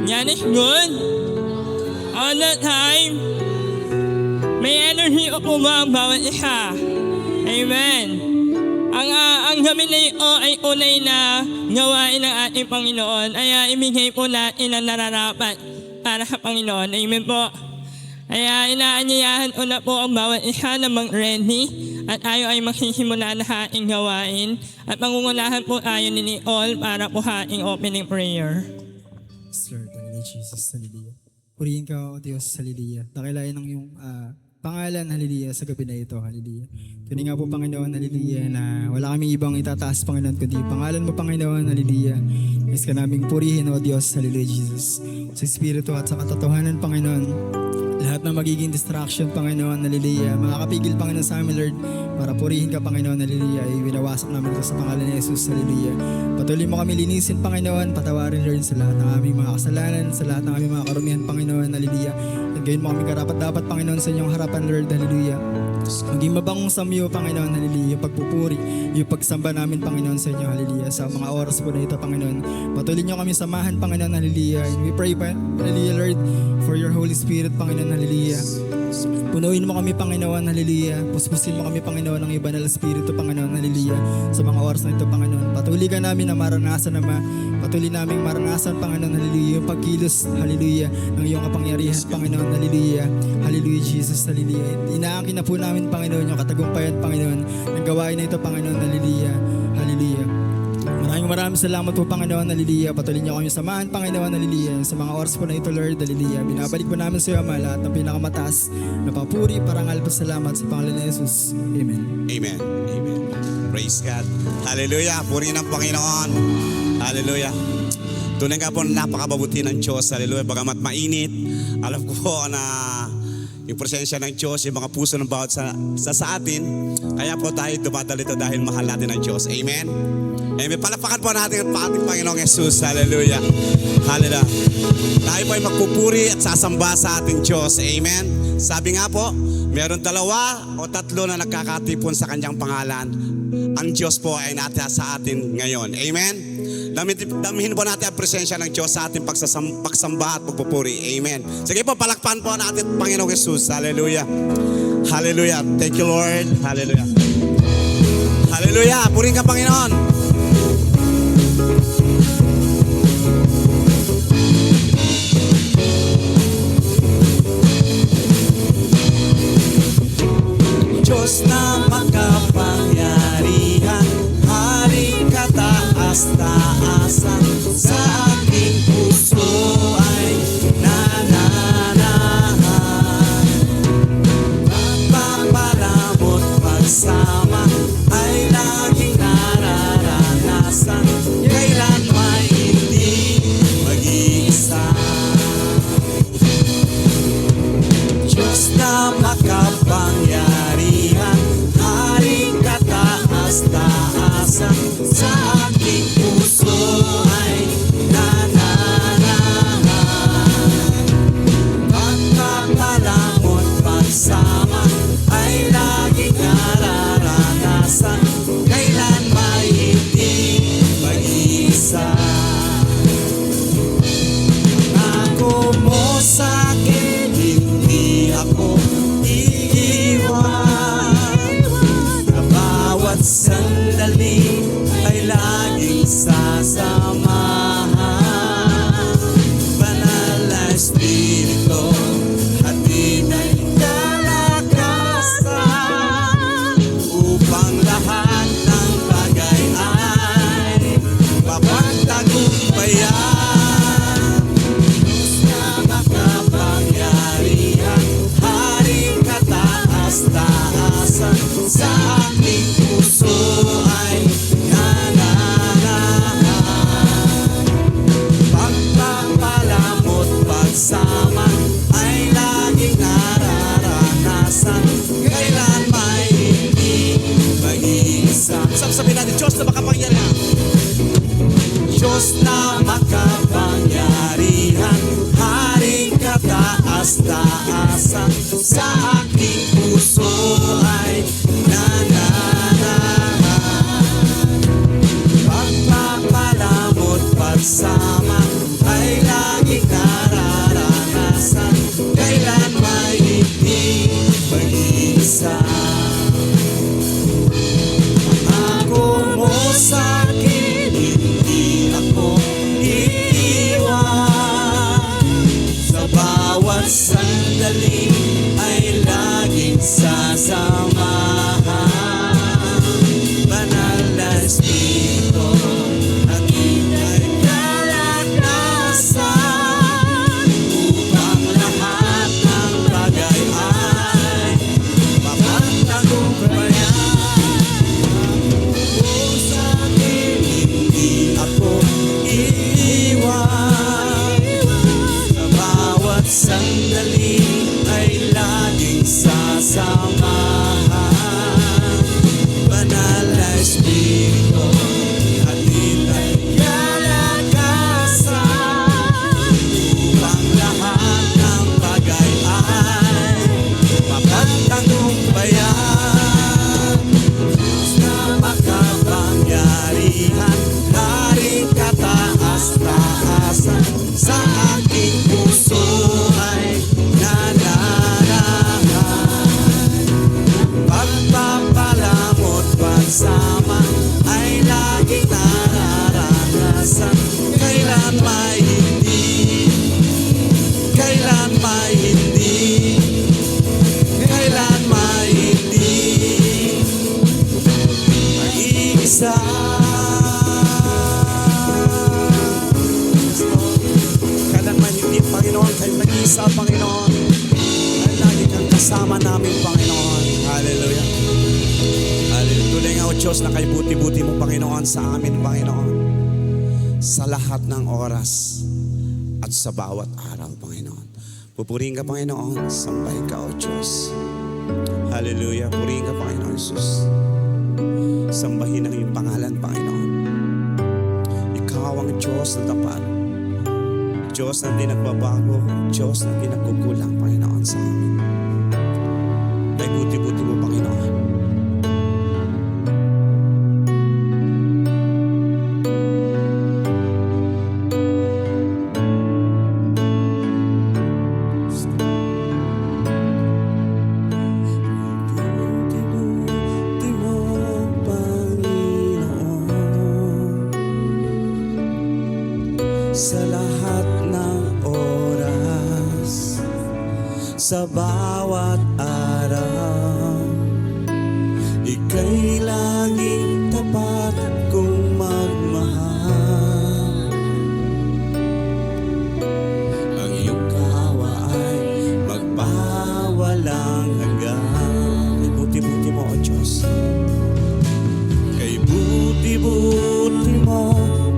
God is good all the time. May energy ako mga bawat isa. Amen. Ang gabi na ito ay unay na gawain ng ating Panginoon. Ay ibigay po natin ang nararapat para sa Panginoon. Amen po. Kaya inaanyayahan ko na po ang bawat isa na mag-ready at tayo ay magsisimula na ating gawain at mangungunahan po tayo ni Nicole para po ating opening prayer. Yes, Lord, hallelujah, Jesus, hallelujah. Purihin ka, O Diyos, hallelujah. Dakilain ng iyong pangalan, hallelujah, sa gabi na ito, hallelujah. Tunay nga po, Panginoon, hallelujah, na wala kaming ibang itataas, Panginoon, kundi pangalan mo, Panginoon, hallelujah. Yes ka naming purihin, O Diyos, hallelujah, Jesus. Sa Espiritu at sa katotohanan, Panginoon, lahat ng magiging distraction, Panginoon, hallelujah. Makakapigil, Panginoon, sa amin, Lord, para purihin ka, Panginoon, hallelujah. Ay winawasak namin ito sa pangalan ni Jesus, hallelujah. Patuloy mo kami linisin, Panginoon. Patawarin, Lord, sa lahat ng aming mga kasalanan, sa lahat ng aming mga karumihan, Panginoon, hallelujah. At gayon mo kami karapat-dapat, Panginoon, sa inyong harapan, Lord, hallelujah. Maging mabangong samyo, Panginoon, hallelujah. Yung pagpupuri, yung pagsamba namin, Panginoon, sa inyo, hallelujah. Sa mga oras po na ito, Panginoon. Patuloy niyo kami samahan, Panginoon, hallelujah. And we pray, hallelujah, Lord, for your Holy Spirit, Panginoon, hallelujah. Punuin mo kami, Panginoon, hallelujah. Puspusin mo kami, Panginoon, ng iba na Espiritu, Panginoon, hallelujah. Sa mga oras na ito, Panginoon. Patuloy ka namin na maranasan patuloy naming maranasan, Panginoon, hallelujah. Yung pagkilos, hallelujah, ng iyong kapangyarihan, Panginoon, hallelujah. Hallelujah, Jesus, hallelujah. Inaangkin na po namin, Panginoon, yung katagumpayan, Panginoon, ng gawain na ito, Panginoon, hallelujah. Hallelujah. Maraming salamat po, Panginoon, hallelujah. Patuloy niyo kami samahan, Panginoon, hallelujah. Sa mga oras po na ito, Lord, hallelujah. Binabalik po namin sa iyo, Ama, lahat ng pinakamataas na papuri, parangal, pasalamat sa pangalan ni Jesus. Amen. Amen. Amen. Praise God. Hallelujah. Puri ng Panginoon. Hallelujah. Tunay nga po napakababuti ng Diyos. Hallelujah. Bagamat mainit, alam ko po na yung presensya ng Diyos, yung mga puso ng bawat sa atin. Kaya po tayo dumadalito dahil mahal natin ang Diyos. Amen. Amen. Palapakan po natin ang ating Panginoong Jesus. Hallelujah. Hallelujah. Tayo po ay magpupuri at sasamba sa ating Diyos. Amen. Sabi nga po, meron 2 o 3 na nagkakatipon sa kanyang pangalan. Ang Diyos po ay nasa sa atin ngayon. Amen. Damihin po natin ang presensya ng Diyos sa ating pagsamba at pagpupuri. Amen. Sige po, palakpan po natin Panginoong Jesus. Hallelujah. Hallelujah. Thank you, Lord. Hallelujah. Hallelujah. Purihin ka, Panginoon. Diyos na makapangyarihan, hari kataas-taasan, sa aking puso ay nananahan. Pagpapalamot pagsama ay laging nararanasan, kailan may hindi mag-iisa. Diyos na makapangyarihan, haring kataas-taasan, sa aking puso ay nananahan. Pagpapalamot pagsama ay laging nararanasan, kailan may hindi mag-iisa. Ako mo sa'kin, hindi ako iiwan. Sa bawat sandali ay laging sasamahan. Banal na Espiritu, hatid ay kalakasan, upang lahat ng bagay ay mapagtagumpayan. Makapangyarihan, haring kataas-taasan, sa aking puso ay nananahan. Pagpapalamot pagsama ay laging nararanasan, kailan may hindi mag-iisa. Sabi natin, Diyos na makapangyarihan. Diyos na makapangyarihan, haring kataas-taasan, sa aking puso ay nananahan. Pagpapalamot pagsama ay laging bawat sandali ay laging sasamahan. Banal na Espiritu, hatid ay kalakasan, upang lahat ng bagay ay mapagtagumpayan. Sa akin, hindi ako iiwan. Sa bawat sandali ay laging sasamahan. Banal na Espiritu, hatid ay kalakasan, upang lahat ng bagay ay mapagtagumpayan. Na makapangyarihan, haring kataas-taasan, sa aking puso ay nananahan. Pagpapalamot, pagsama ay laging nararanasan. Kailan may hindi, kailan may hindi, kailan may hindi. Mag-iisa. Kailan man hindi, Panginoon, kahit mag-iisa, Panginoon, ay lagi kang kasama namin, Panginoon. Hallelujah. Hallelujah. Tunay nga, O Diyos, na kay buti-buti mo, Panginoon, sa amin, Panginoon, sa lahat ng oras at sa bawat araw, Panginoon. Pupurihin ka, Panginoon. Sambay ka, O Diyos. Hallelujah. Purihin ka, Panginoon Jesus. Sambahin ang iyong pangalan, Panginoon. Ikaw ang Diyos na tapat, Diyos na di nagbabago, Diyos na di nagkukulang, Panginoon, sa amin. Ay buti-buti mo, Panginoon. Buti-buti mo, Panginoon, sa lahat ng oras, sa bawat araw, ika'y laging tapat kong magmahal. Ang iyong kawa ay magpawalang hanggan. Kay buti-buti mo, O Diyos. Kay buti-buti mo,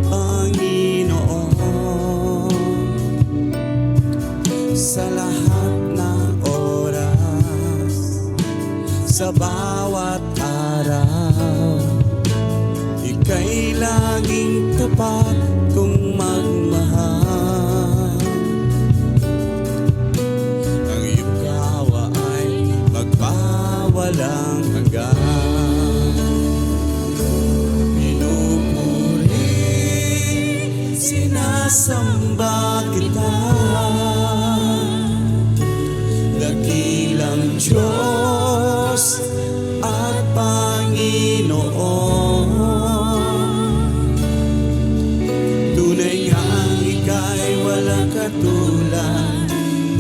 Panginoon, sa lahat ng oras, sa bawat araw, ika'y laging tapat kong magmahal. Ang iyong kawa ay magpawalang hanggan. Pinupuri, sinasamba kita, dakilang Diyos at Panginoon. Tunay ngang ika'y walang katulad,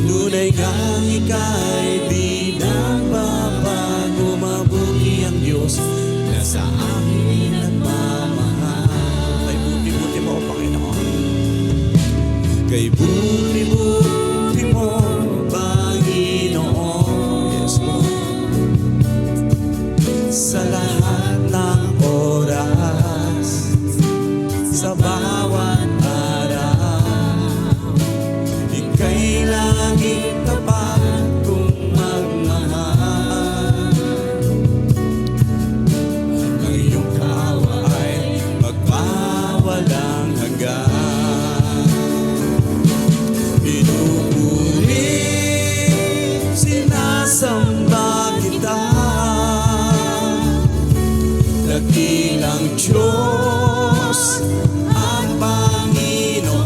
tunay ngang ika'y di nagbabago. Mabuti ang Diyos na sa akin nagmamahal. Kay buti-buti mo, Panginoon. Kay buti-buti mo, Panginoon. Yes, Lord. Sa lahat ng oras, sa bawat araw, ika'y laging tapat kong magmahal. Ang iyong kawa ay magpawalang hanggan. Pinupuri, sinasamba kita, dakilang Diyos ang Panginoon.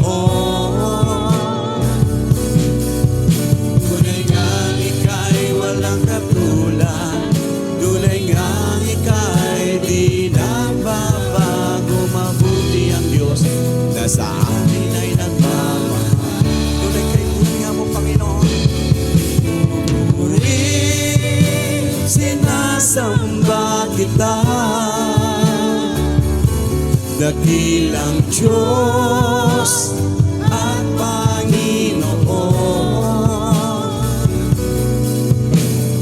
Sinasamba kita, dakilang Diyos at Panginoon.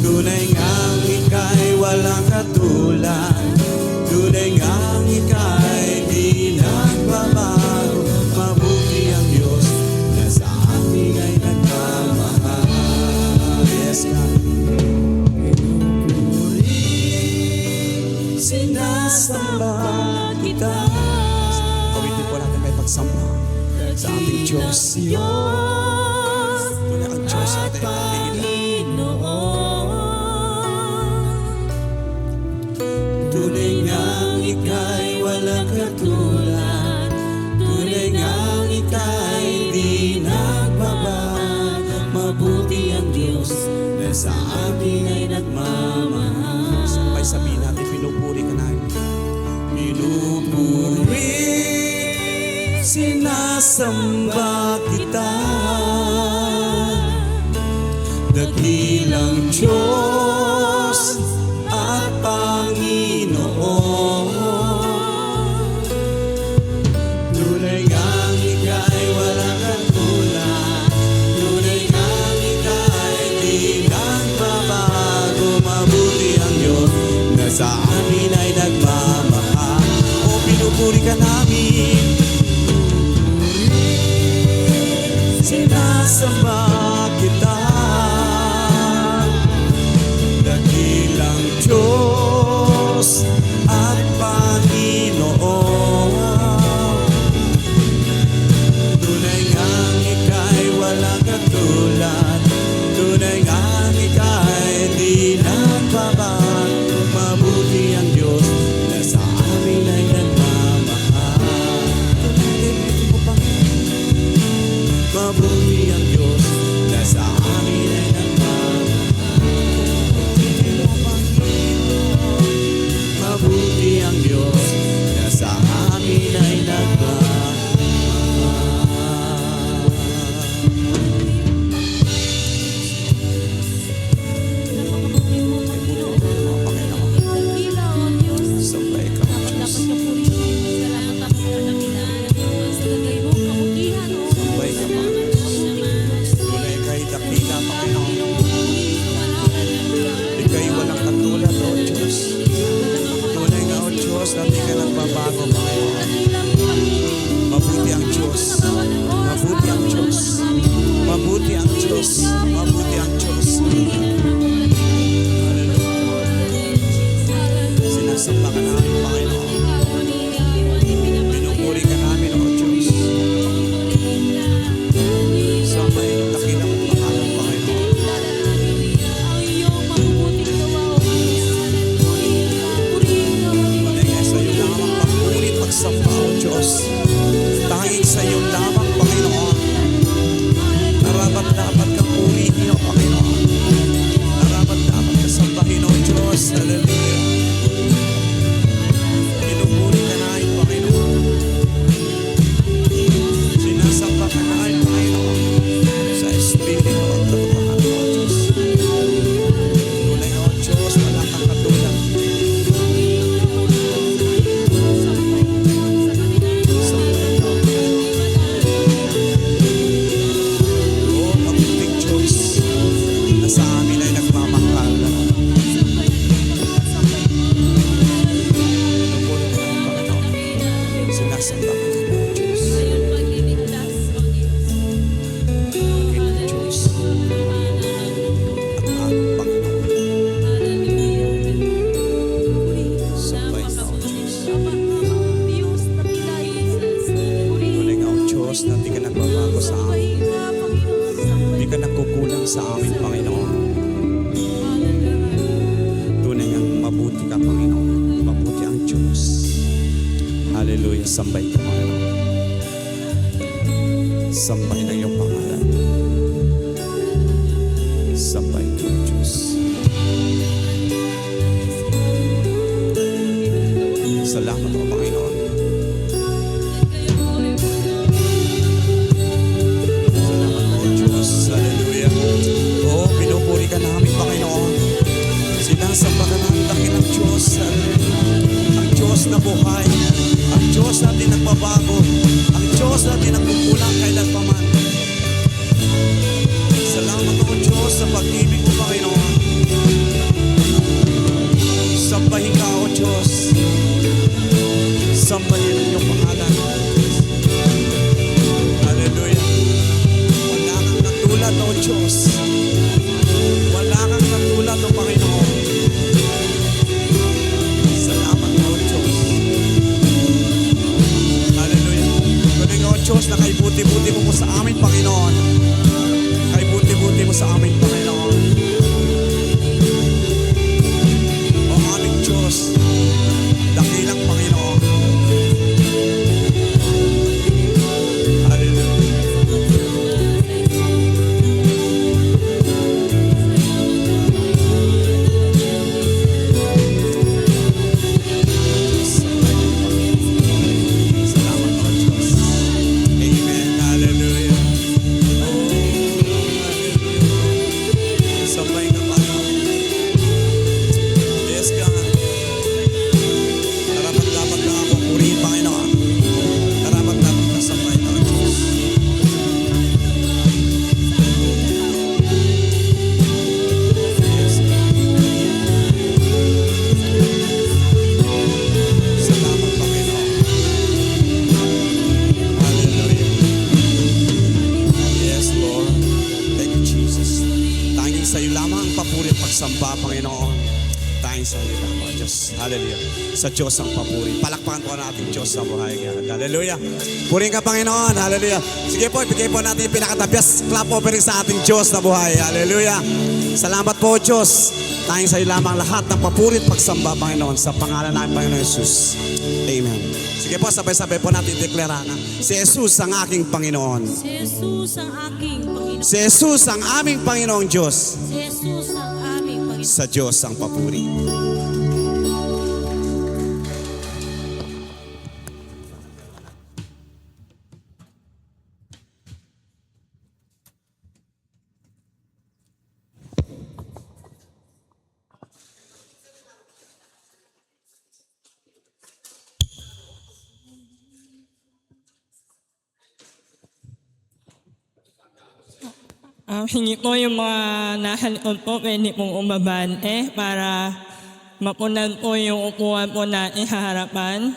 Tunay ngang ika'y walang katulad, tunay ngang ika'y di nagbabago. Mabuti ang Diyos na sa amin ay nagmamahal. Yes, God. Sinasamba kita. Kawitin po natin may pagsamba sa ating Diyos. Tunay ang Diyos natin ang tunay ngang ika'y walang katulad, tunay ngang ika'y di nagbabago. Mabuti ang Diyos na sa atin ay nagmamahal. Sabay sabihin natin, pinupuri ka namin. Pinupuri, sinasamba kita, dakilang Diyos at Panginoon. Tunay ngang ika'y walang katulad, tunay ngang ika'y di nagbabago. Mabuti ang Diyos na sa amin ay nagmamahal. O pinupuri ka namin, sinasamba kita, dakilang Diyos at Panginoon. Tunay ngang ika'y walang katulad, tunay ngang ika'y di nagbabago. Mabuti ang Diyos na sa amin ay nagmamahal. Mabuti ang Diyos na sa amin ay mabuti ang Diyos na sa amin ay nagmamahal. Sabay ka, Diyos. Sabay ka, Diyos. Tunay kay dakila, Panginoon. Ika'y walang katulad, O Diyos. Tunay nga, O Diyos, na di ka nagbabago, Panginoon. Mabuti ang Diyos. Mabuti ang Diyos. Mabuti ang Diyos. Mabuti ang Diyos. Hallelujah. Sinasamba ka namin, Panginoon. Pinupuri ka namin, O Diyos. Sa may dakilang pangalan, Panginoon. Tunay nga sa iyo lang ang pagpuri at pagsamba, O Diyos. Tanging sa iyo lamang, Panginoon. Narapat-dapat kang purihin, O Panginoon. Narapat-dapat ka sambahin, O Diyos. Hallelujah. Pinupuri ka namin, Panginoon. Sinasamba ka namin, Panginoon. Sa Espiritu at katotohanan, O Diyos. Tunay, O Diyos, wala kang katulad. Sabay ka, O O mabuting Diyos na sa amin ay nagmamahal. Pinupuri ka namin, Panginoon. Sinasamba ka namin, O Diyos. Dakilang Diyos at ang Panginoon. Sabay ka, O Diyos. Tunay nga, O Diyos, na di ka nagbabago sa amin. Di ka nagkukulang sa amin, Panginoon. Tunay nga, mabuti ka, Panginoon. Mabuti ang Diyos. Hallelujah. Sambay ka, Panginoon. Sambay ng iyong pangalan. Sambay ka, O Diyos. Salamat, O Panginoon. Salamat, O Diyos. Hallelujah. O, pinupuri ka namin, Panginoon. Sinasamba ka namin, nagbabago. Ang Diyos na di nagkukulang kailan pa man. Salamat o Diyos sa pag-ibig mo, Panginoon. Sambahin ka o Diyos. Sambahin ang iyong pangalan. Hallelujah. Wala kang katulad o Diyos. Wala kang katulad o Panginoon. Salamat o Diyos. Hallelujah. Tuloy o Diyos na kay buti-buti mo sa amin, Panginoon. Kay buti-buti mo sa amin, Panginoon. O aming Diyos, dakilang Panginoon. Hallelujah. Salamat o Diyos. Amen. Hallelujah. Oh, hallelujah. Sabay ka pa. Yes, God. Karapat-dapat na ako purihin, Panginoon. Karapat-dapat na sabay na ang Diyos. Yes, God. Salamat, Panginoon. Hallelujah. Yes, Lord. Thank you, Jesus. Tanging sa iyo lamang ang papuri at pagsamba, Panginoon. Tanging sa iyo lamang, Diyos. Hallelujah. Sa Diyos ang papuri. Palakpakan po natin Diyos sa buhay niya. Hallelujah. Purihin ka, Panginoon. Hallelujah. Sige po, ibigay po natin yung pinakatabias clap offering sa ating Diyos na buhay. Hallelujah. Salamat po, Diyos. Tanging sa iyo lamang lahat ng papuri at pagsamba, Panginoon, sa pangalan namin, Panginoon Jesus. Amen. Sige po, sabay-sabay po natin deklara na si Jesus ang aking Panginoon. Si Jesus ang aking Panginoon. Si Jesus ang aming Panginoong Diyos. Si Jesus ang aming Panginoon. Sa Diyos ang papuri. Hingi po yung mga nahalon po, pwede pong umabante para mapunan po yung upuan po natin sa harapan.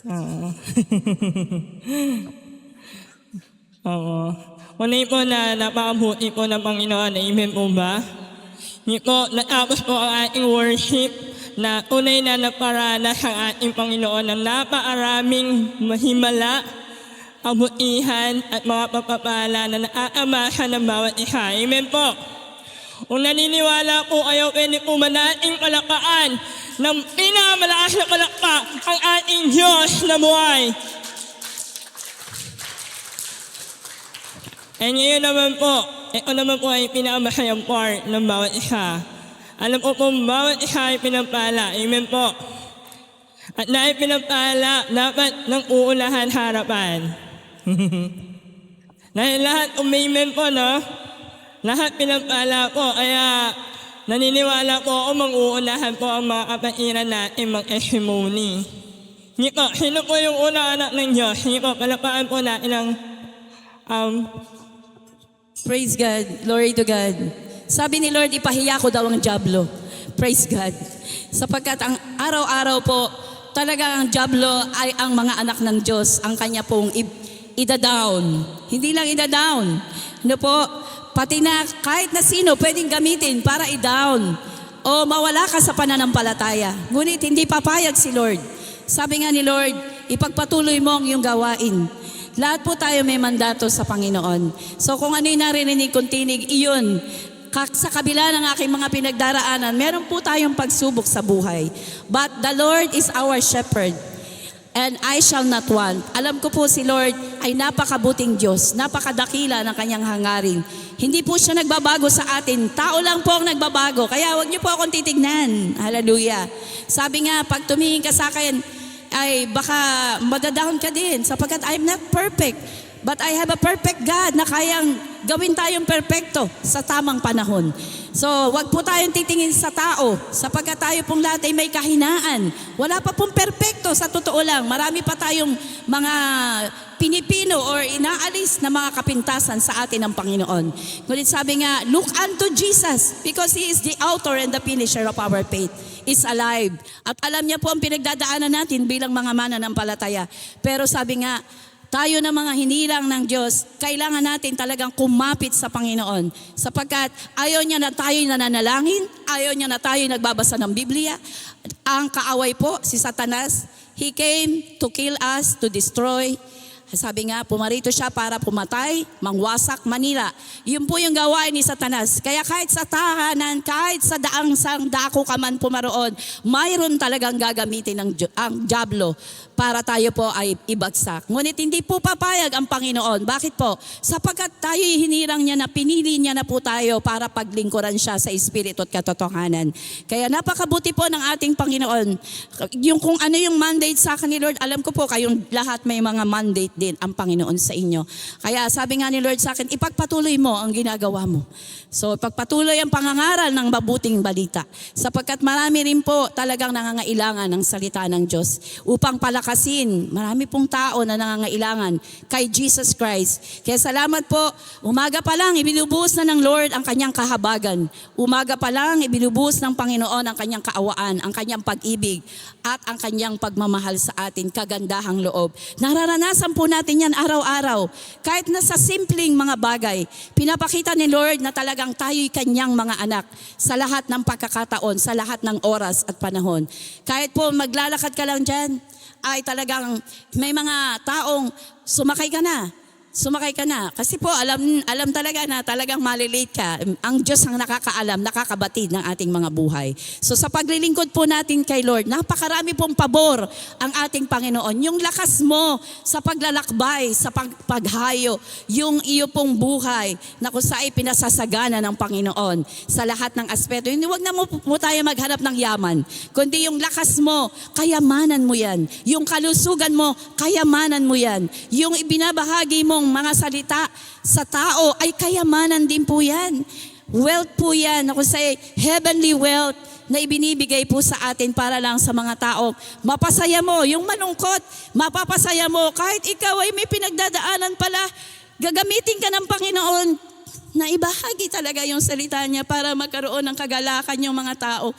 Oo. Oo. Unay po na napakabuti po ng Panginoon. Amen po ba? Hindi po, natapos po ang ating worship na tunay na naparanas ang ating Panginoon ng napaaraming mahimala, kabutihan at mga papapala na naaamahan ng bawat isa. Amen po. Kung naniniwala po kayo, pwede po manating palakpakan ng pinakamalakas na palakpak ang ating Diyos na buhay. And ngayon naman po, ito naman po ay pinakamasayang part ng bawat isa. Alam po kung bawat isa ay pinapala. Amen po. At dahil pinapala, dapat nang uunahan harapan. Dahil lahat umimen po, no? Lahat pinapala po, kaya naniniwala po ako mang-uunahan po ang mga kapatiran natin mag-testimony. Hindi po, sino po yung unang anak ng Diyos? Hindi po, palapaan po natin ang Praise God. Glory to God. Sabi ni Lord, ipahiya ko daw ang dyablo. Praise God. Sapagkat ang araw-araw po, talaga ang dyablo ay ang mga anak ng Diyos. Ang kanya pong ida-down. Hindi lang ida-down. Ano po? Pati na kahit na sino pwedeng gamitin para i-down. O mawala ka sa pananampalataya. Ngunit hindi papayag si Lord. Sabi nga ni Lord, ipagpatuloy mo ang iyong gawain. Lahat po tayo may mandato sa Panginoon. So kung ano yung naririnig kong tinig, iyon. Sa kabila ng aking mga pinagdaraanan, meron po tayong pagsubok sa buhay. But the Lord is our shepherd. And I shall not want. Alam ko po si Lord ay napakabuting Diyos, napakadakila ng kanyang hangarin. Hindi po siya nagbabago sa atin. Tao lang po ang nagbabago. Kaya huwag niyo po akong titignan. Hallelujah. Sabi nga, pag tumingin ka sa akin, ay baka madadown ka din sapagkat I'm not perfect. But I have a perfect God na kayang gawin tayong perpekto sa tamang panahon. So, wag po tayong titingin sa tao sapagkat tayo pong lahat ay may kahinaan. Wala pa pong perpekto sa totoo lang. Marami pa tayong mga pinipino or inaalis na mga kapintasan sa atin ng Panginoon. Ngunit sabi nga, look unto Jesus because He is the author and the finisher of our faith. Is alive. At alam niya po ang pinagdadaanan natin bilang mga mananampalataya. Pero sabi nga, tayo na mga hinilang ng Diyos, kailangan natin talagang kumapit sa Panginoon. Sapagkat ayaw niya na tayo nananalangin, ayaw niya na tayo nagbabasa ng Biblia. Ang kaaway po, si Satanas, he came to kill us, to destroy. Sabi nga, pumarito siya para pumatay, mangwasak, manira. Yun po yung gawain ni Satanas. Kaya kahit sa tahanan, kahit sa daang sang dako ka man pumaroon, mayroon talagang gagamitin ang diablo para tayo po ay ibagsak. Ngunit hindi po papayag ang Panginoon. Bakit po? Sapagkat tayo hinirang niya na, pinili niya na po tayo para paglingkuran siya sa Espiritu at katotohanan. Kaya napakabuti po ng ating Panginoon. Yung kung ano yung mandate sa akin ni Lord, alam ko po kayong lahat may mga mandate din ang Panginoon sa inyo. Kaya sabi nga ni Lord sa akin, ipagpatuloy mo ang ginagawa mo. So pagpatuloy ang pangangaral ng mabuting balita. Sapagkat marami rin po talagang nangangailangan ng salita ng Diyos upang palakasin. Marami pong tao na nangangailangan kay Jesus Christ. Kaya salamat po, umaga pa lang ibinubuhos na ng Lord ang kanyang kahabagan. Umaga pa lang ibinubuhos ng Panginoon ang kanyang kaawaan, ang kanyang pag-ibig at ang kanyang pagmamahal sa atin, kagandahang loob. Nararanasan po natin yan araw-araw. Kahit na sa simpleng mga bagay, pinapakita ni Lord na talagang tayo'y kanyang mga anak sa lahat ng pagkakataon, sa lahat ng oras at panahon. Kahit po maglalakad ka lang dyan, ay talagang may mga taong sumakay ka na. Sumakay ka na. Kasi po, alam talaga na talagang malilate ka. Ang Diyos ang nakakaalam, nakakabatid ng ating mga buhay. So sa paglilingkod po natin kay Lord, napakarami pong pabor ang ating Panginoon. Yung lakas mo sa paglalakbay, sa paghayo, yung iyo pong buhay na kung saan pinasasagana ng Panginoon sa lahat ng aspeto. Hindi, wag na mo tayo maghanap ng yaman, kundi yung lakas mo, kayamanan mo yan. Yung kalusugan mo, kayamanan mo yan. Yung ibinabahagi mong mga salita sa tao ay kayamanan din po yan. Wealth po yan. Ako say, heavenly wealth na ibinibigay po sa atin para lang sa mga tao. Mapasaya mo. Yung malungkot, mapapasaya mo. Kahit ikaw ay may pinagdadaanan pala, gagamitin ka ng Panginoon na ibahagi talaga yung salita niya para magkaroon ng kagalakan yung mga tao.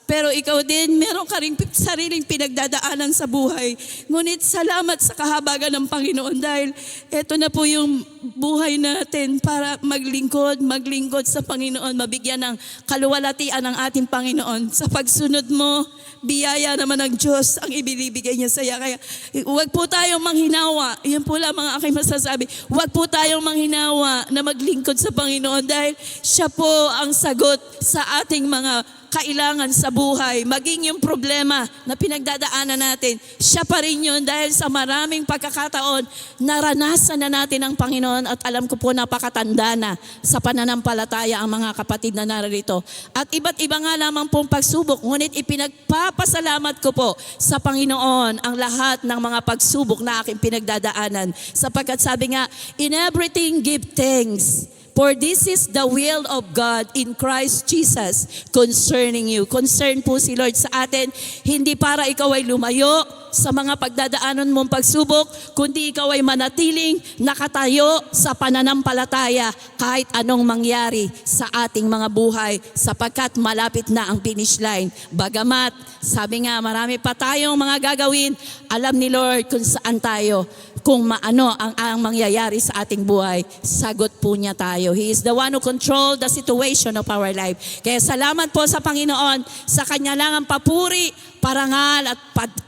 Pero ikaw din, meron ka rin sariling pinagdadaanan sa buhay. Ngunit salamat sa kahabagan ng Panginoon dahil eto na po yung buhay natin para maglingkod sa Panginoon, mabigyan ng kaluwalhatian ng ating Panginoon. Sa pagsunod mo, biyaya naman ng Diyos ang ibinibigay niya sa iyo. Kaya huwag po tayong manghinawa. Yan po lang mga aking masasabi. Huwag po tayong manghinawa na maglingkod sa Panginoon dahil siya po ang sagot sa ating mga kailangan sa buhay. Maging yung problema na pinagdadaanan natin, siya pa rin yun dahil sa maraming pagkakataon, naranasan na natin ang Panginoon at alam ko po napakatanda na sa pananampalataya ang mga kapatid na narito. At iba't iba nga lamang pong pagsubok, ngunit ipinagpapasalamat ko po sa Panginoon ang lahat ng mga pagsubok na aking pinagdadaanan. Sapagkat sabi nga, in everything give thanks. For this is the will of God in Christ Jesus concerning you. Concern po si Lord sa atin, hindi para ikaw ay lumayo sa mga pagdadaanan mong pagsubok, kundi ikaw ay manatiling nakatayo sa pananampalataya kahit anong mangyari sa ating mga buhay sapagkat malapit na ang finish line. Bagamat, sabi nga, marami pa tayong mga gagawin, alam ni Lord kung saan tayo, kung maano ang mangyayari sa ating buhay, sagot po niya tayo. He is the one who control the situation of our life. Kaya salamat po sa Panginoon, sa Kanya lang ang papuri, parangal at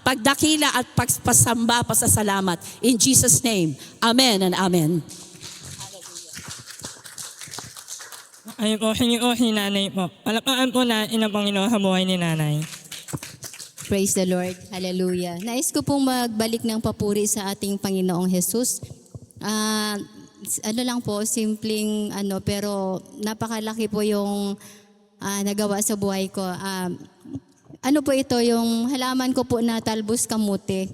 pagdakila at pagpasamba, pasasalamat. In Jesus' name, Amen and Amen. Ayun po, hingi o hinanay po. Palakpakan po na inang Panginoon sa buhay ni nanay. Praise the Lord. Hallelujah. Nais ko pong magbalik ng papuri sa ating Panginoong Jesus. Ano lang po, simpleng pero napakalaki po yung nagawa sa buhay ko. Ano po ito, yung halaman ko po na talbos kamote.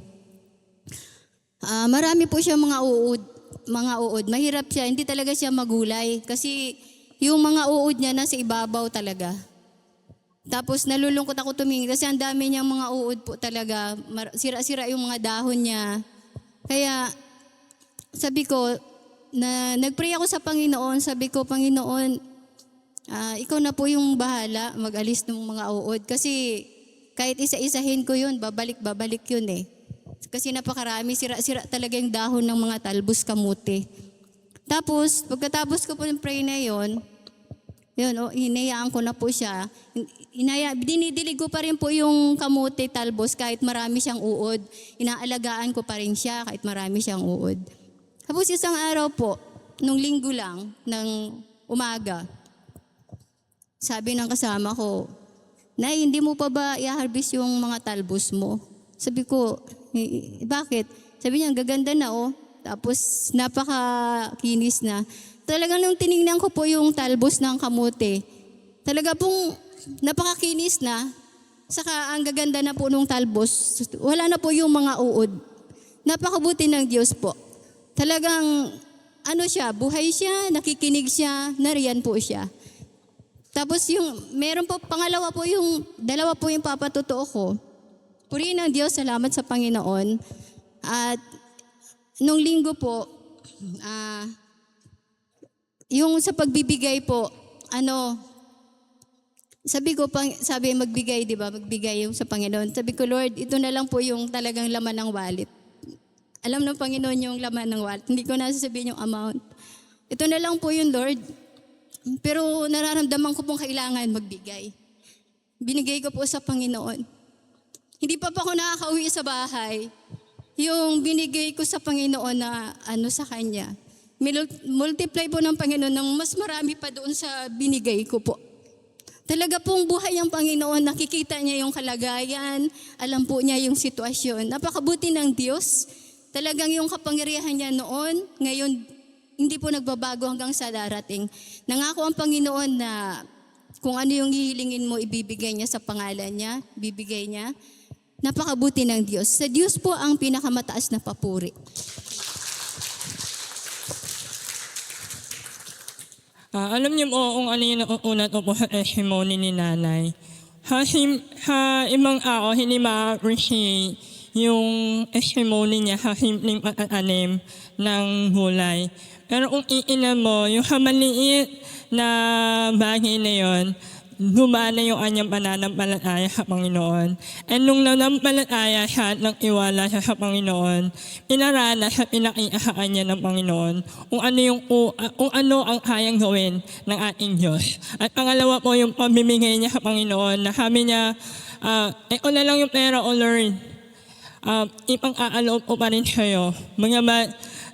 Marami po siya mga uod. mga uod, mahirap siya, hindi talaga siya magulay. Kasi yung mga uod niya nasa ibabaw talaga. Tapos nalulungkot ako tumingin kasi ang dami niyang mga uod po talaga. Sira-sira yung mga dahon niya. Kaya sabi ko, nagpray ako sa Panginoon. Sabi ko, Panginoon, ikaw na po yung bahala mag-alis ng mga uod. Kasi kahit isa-isahin ko yun, babalik yun eh. Kasi napakarami, sira-sira talaga yung dahon ng mga talbos kamuti. Tapos, pagkatapos ko po ng pray na yun, hinayaan ko na po siya. Dinidilig ko pa rin po yung kamote talbos kahit marami siyang uod. Inaalagaan ko pa rin siya kahit marami siyang uod. Tapos isang araw po, nung linggo lang, ng umaga, sabi ng kasama ko, Nay, hindi mo pa ba i-harvest yung mga talbos mo? Sabi ko, bakit? Sabi niya, ang gaganda na oh. Tapos napakakinis na. Talagang nung tinignan ko po yung talbos ng kamote, talaga pong napakakinis na, saka ang gaganda na po nung talbos, wala na po yung mga uod. Napakabuti ng Diyos po. Talagang, buhay siya, nakikinig siya, nariyan po siya. Tapos meron po, dalawa po yung papatotoo ko. Purihin ng Diyos, salamat sa Panginoon. At nung linggo po, yung sa pagbibigay po, sabi magbigay, di ba? Magbigay yung sa Panginoon. Sabi ko, Lord, ito na lang po yung talagang laman ng wallet. Alam ng Panginoon yung laman ng wallet. Hindi ko na sasabihin yung amount. Ito na lang po yung Lord. Pero nararamdaman ko pong kailangan magbigay. Binigay ko po sa Panginoon. Hindi pa ako nakakauwi sa bahay. Yung binigay ko sa Panginoon na sa Kanya. Multiply po ng Panginoon ng mas marami pa doon sa binigay ko po. Talaga pong buhay ang Panginoon, nakikita niya yung kalagayan, alam po niya yung sitwasyon. Napakabuti ng Diyos. Talagang yung kapangyarihan niya noon, ngayon hindi po nagbabago hanggang sa darating. Nangako ang Panginoon na kung ano yung hihilingin mo, ibibigay niya sa pangalan niya, bibigay niya. Napakabuti ng Diyos. Sa Diyos po ang pinakamataas na papuri. Alam niyo po kung ano yung nauunat po sa testimony ni nanay. Ibang ako hindi ma-appreciate yung testimony niya sa simpleng pagtatanim ng gulay. Pero kung iinan mo, yung maliit na bagay na yun, lumana yung kanyang pananampalataya sa Panginoon. And nung nanampalataya siya at nag-iwala siya sa Panginoon, pinaranas at pinakita sa kanya ng Panginoon kung ano ang kayang gawin ng ating Diyos. At pangalawa po yung pamimigay niya sa Panginoon na sabi niya, ito na lang yung pera o Lord, ipang-aaloob ko pa rin sa'yo.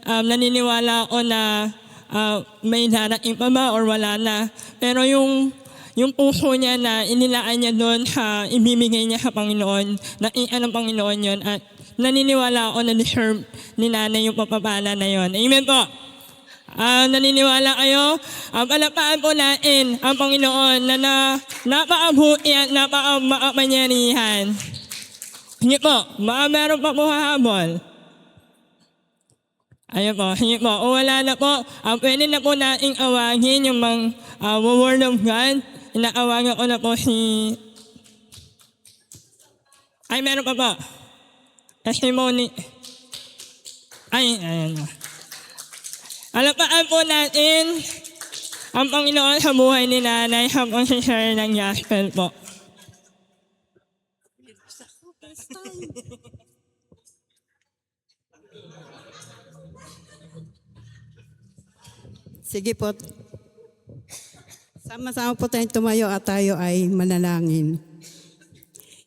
Naniniwala ako na may darating pa ba or wala na. Pero yung puso niya na inilaan niya doon sa ibibigay niya sa Panginoon, nakikian ng Panginoon yun at naniniwala ako na deserve ni nanay yung papapala na yun. Amen po. Naniniwala kayo? Palapaan po natin ang Panginoon na napakabuti at napakapangyarihan. Sige po, meron pa po hahabol. Ayun po, sige po. O wala na po, pwede na po nating awagin yung word of God. Inaawagan ko na po meron pa po. Testimony. Ayan. Alapaan po natin ang Panginoon sa buhay ni nanay habang share ng gospel po. Sige po. Sama-sama po tayong tumayo at tayo ay manalangin.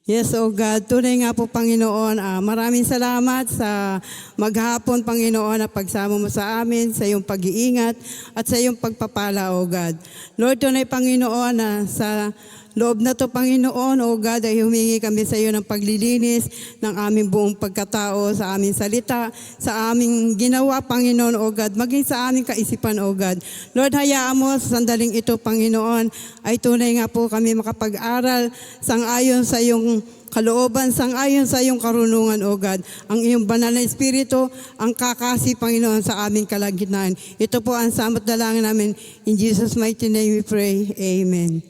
Yes, oh God, tunay nga po Panginoon, maraming salamat sa maghapon Panginoon na pagsama mo sa amin, sa iyong pag-iingat at sa iyong pagpapala, oh God. Lord, tunay Panginoon na sa loob na to, Panginoon, O God, ay humingi kami sa iyo ng paglilinis ng aming buong pagkatao, sa aming salita, sa aming ginawa, Panginoon, O God, maging sa aming kaisipan, O God. Lord, hayaan mo sa sandaling ito, Panginoon, ay tunay nga po kami makapag-aral sang-ayon sa iyong kalooban, sang-ayon sa iyong karunungan, O God. Ang iyong banal na Espiritu, ang kakasi, Panginoon, sa aming kalagitnaan. Ito po ang samot dalangin namin. In Jesus' mighty name we pray. Amen.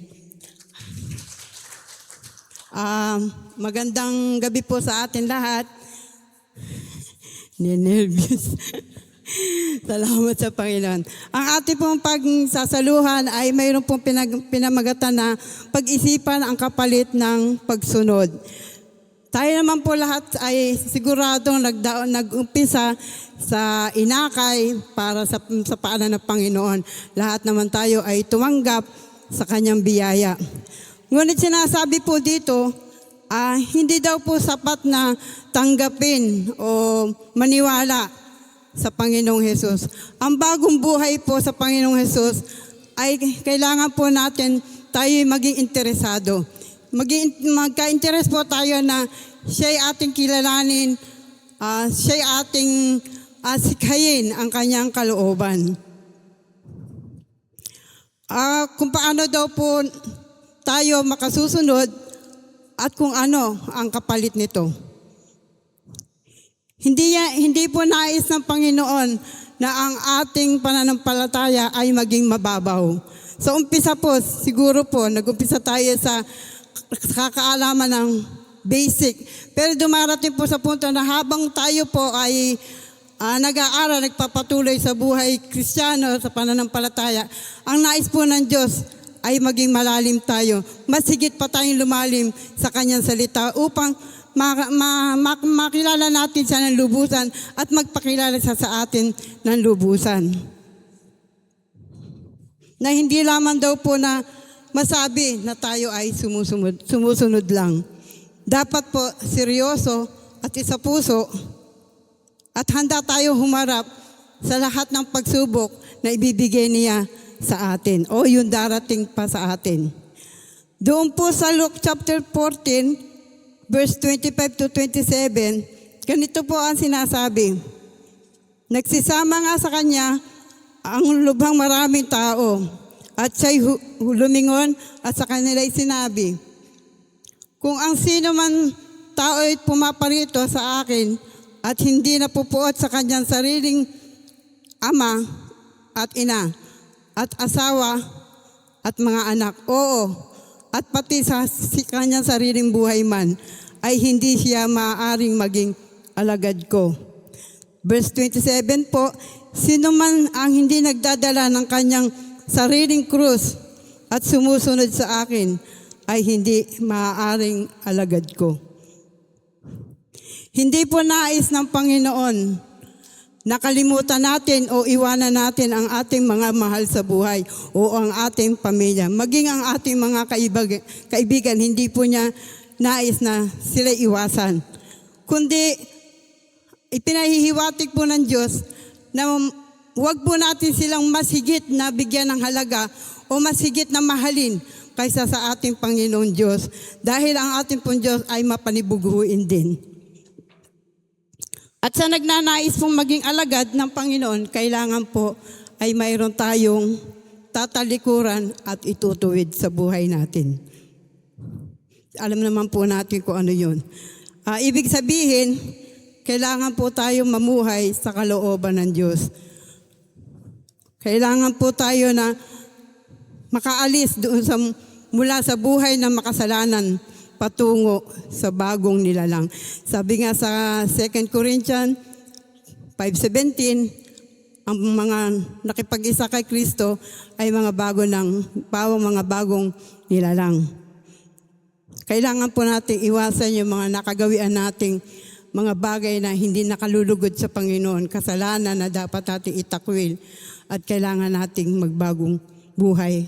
Magandang gabi po sa atin lahat. Nervous. Salamat sa Panginoon. Ang ating pong pagsasaluhan ay mayroon pong pinamagatan na pag-isipan ang kapalit ng pagsunod. Tayo naman po lahat ay siguradong nag-umpisa sa inakay para sa paanan ng Panginoon. Lahat naman tayo ay tumanggap sa kanyang biyaya. Ngunit sinasabi po dito, hindi daw po sapat na tanggapin o maniwala sa Panginoong Hesus. Ang bagong buhay po sa Panginoong Hesus ay kailangan po natin tayo maging interesado. Magka-interest po tayo na siya'y ating kilalanin, siya'y ating sikhayin ang kanyang kalooban. Kung paano daw po tayo makasusunod at kung ano ang kapalit nito. Hindi po nais ng Panginoon na ang ating pananampalataya ay maging mababaw. Sa umpisa po, siguro po, nag-umpisa tayo sa kakaalaman ng basic. Pero dumarating po sa punto na habang tayo po ay nag-aaral, nagpapatuloy sa buhay Kristiyano, sa pananampalataya, ang nais po ng Diyos ay maging malalim tayo. Mas higit pa tayong lumalim sa kanyang salita upang makilala natin siya ng lubusan at magpakilala siya sa atin ng lubusan. Na hindi lamang daw po na masabi na tayo ay sumusunod lang. Dapat po seryoso at isa puso at handa tayo humarap sa lahat ng pagsubok na ibibigay niya sa atin o yung darating pa sa atin. Doon po sa Luke chapter 14, verse 25 to 27, ganito po ang sinasabi. Nagsisama nga sa kanya ang lubhang maraming tao at siya'y lumingon at sa kanila'y sinabi, kung ang sino man tao ay pumaparito sa akin at hindi napupuot sa kanyang sariling ama at ina at asawa at mga anak, oo, at pati sa kanyang sariling buhay man, ay hindi siya maaaring maging alagad ko. Verse 27 po, sino man ang hindi nagdadala ng kanyang sariling krus at sumusunod sa akin, ay hindi maaaring alagad ko. Hindi po nais ng Panginoon nakalimutan natin o iwanan natin ang ating mga mahal sa buhay o ang ating pamilya. Maging ang ating mga kaibigan, hindi po niya nais na sila iwasan. Kundi ipinahihiwatig po ng Diyos na huwag po natin silang mas higit na bigyan ng halaga o mas higit na mahalin kaysa sa ating Panginoon Diyos. Dahil ang ating pong Diyos ay mapanibuguin din. At sa nagnanais pong maging alagad ng Panginoon, kailangan po ay mayroon tayong tatalikuran at itutuwid sa buhay natin. Alam naman po natin kung ano yun. Ibig sabihin, kailangan po tayong mamuhay sa kalooban ng Diyos. Kailangan po tayo na makaalis doon mula sa buhay ng makasalanan patungo sa bagong nilalang. Sabi nga sa 2 Corinthians 5:17, ang mga nakipag-isa kay Kristo ay mga bagong nilalang. Kailangan po nating iwasan yung mga nakagawian nating mga bagay na hindi nakalulugod sa Panginoon, kasalanan na dapat nating itakwil at kailangan nating magbagong buhay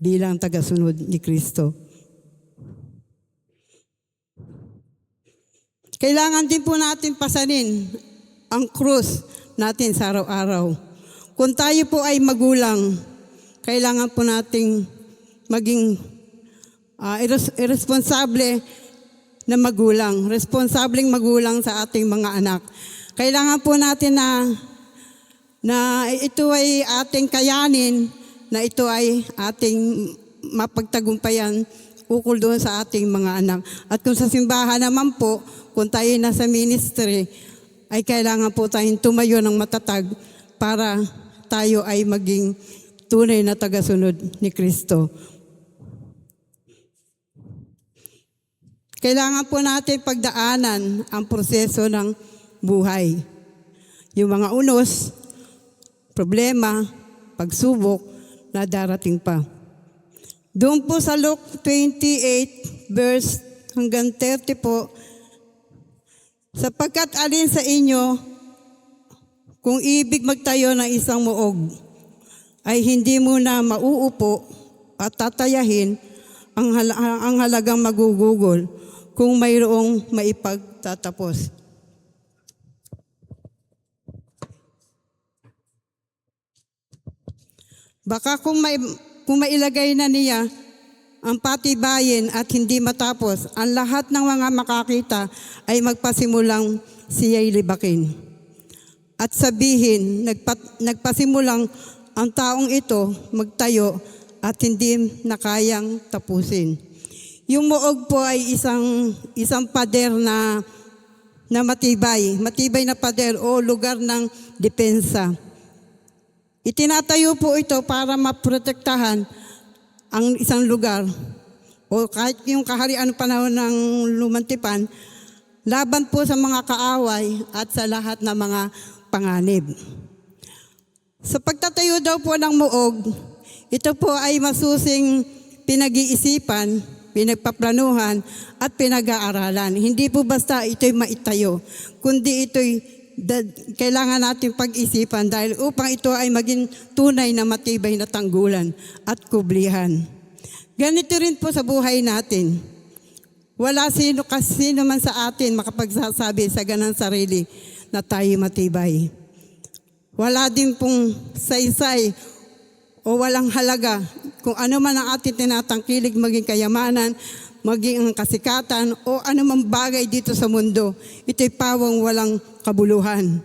bilang tagasunod ni Kristo. Kailangan din po natin pasanin ang krus natin sa araw-araw. Kung tayo po ay magulang, kailangan po nating maging irresponsable na magulang, responsableng magulang sa ating mga anak. Kailangan po natin na ito ay ating kayanin, na ito ay ating mapagtagumpayan ukol doon sa ating mga anak. At kung sa simbahan naman po, kung tayo nasa ministry, ay kailangan po tayong tumayo ng matatag para tayo ay maging tunay na tagasunod ni Kristo. Kailangan po natin pagdaanan ang proseso ng buhay. Yung mga unos, problema, pagsubok na darating pa. Doon po sa Luke 28 verse hanggang 30 po, sapagkat alin sa inyo kung ibig magtayo ng isang muog, ay hindi mo na mauupo at tatayahin ang halagang magugugol kung mayroong maipagtatapos. Baka kung mailagay na niya ang patibayin at hindi matapos, ang lahat ng mga makakita ay magpasimulang siya'y libakin. At sabihin, nagpasimulang ang taong ito magtayo at hindi na kayang tapusin. Yung muog po ay isang pader na matibay na pader o lugar ng depensa. Itinatayo po ito para maprotektahan ang isang lugar o kahit yung kaharian panahon ng lumantipan, laban po sa mga kaaway at sa lahat ng mga panganib. Sa pagtatayo daw po ng muog, ito po ay masusing pinag-iisipan, pinagpaplanuhan at pinag-aaralan. Hindi po basta ito'y maitayo, kundi ito'y kailangan natin pag-isipan dahil upang ito ay maging tunay na matibay na tanggulan at kublihan. Ganito rin po sa buhay natin. Wala sino man sa atin makapagsasabi sa ganang sarili na tayo matibay. Wala din pong saysay o walang halaga kung ano man ang ating tinatangkilig maging kayamanan, maging ang kasikatan o anumang bagay dito sa mundo. Ito'y pawang walang kabuluhan.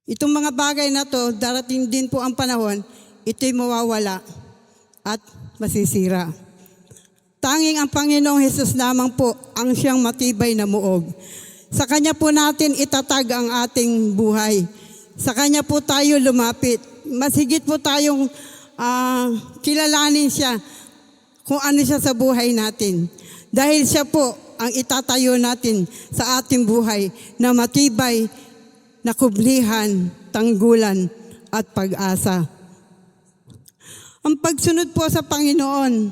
Itong mga bagay na to, darating din po ang panahon, ito'y mawawala at masisira. Tanging ang Panginoong Hesus lamang po ang siyang matibay na muog. Sa Kanya po natin itatag ang ating buhay. Sa Kanya po tayo lumapit. Mas higit po tayong kilalanin siya kung ano siya sa buhay natin. Dahil siya po ang itatayo natin sa ating buhay na matibay, na kublihan, tanggulan at pag-asa. Ang pagsunod po sa Panginoon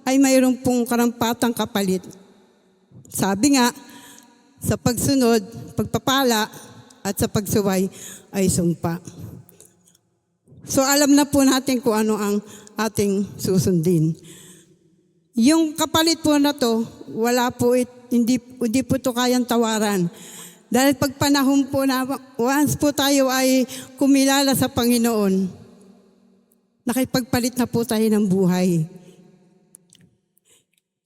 ay mayroon pong karampatang kapalit. Sabi nga, sa pagsunod, pagpapala at sa pagsuway ay sumpa. So alam na po natin kung ano ang ating susundin. Yung kapalit po na to, wala po, hindi po ito kayang tawaran. Dahil pag panahon po na, once po tayo ay kumilala sa Panginoon, nakipagpalit na po tayo ng buhay.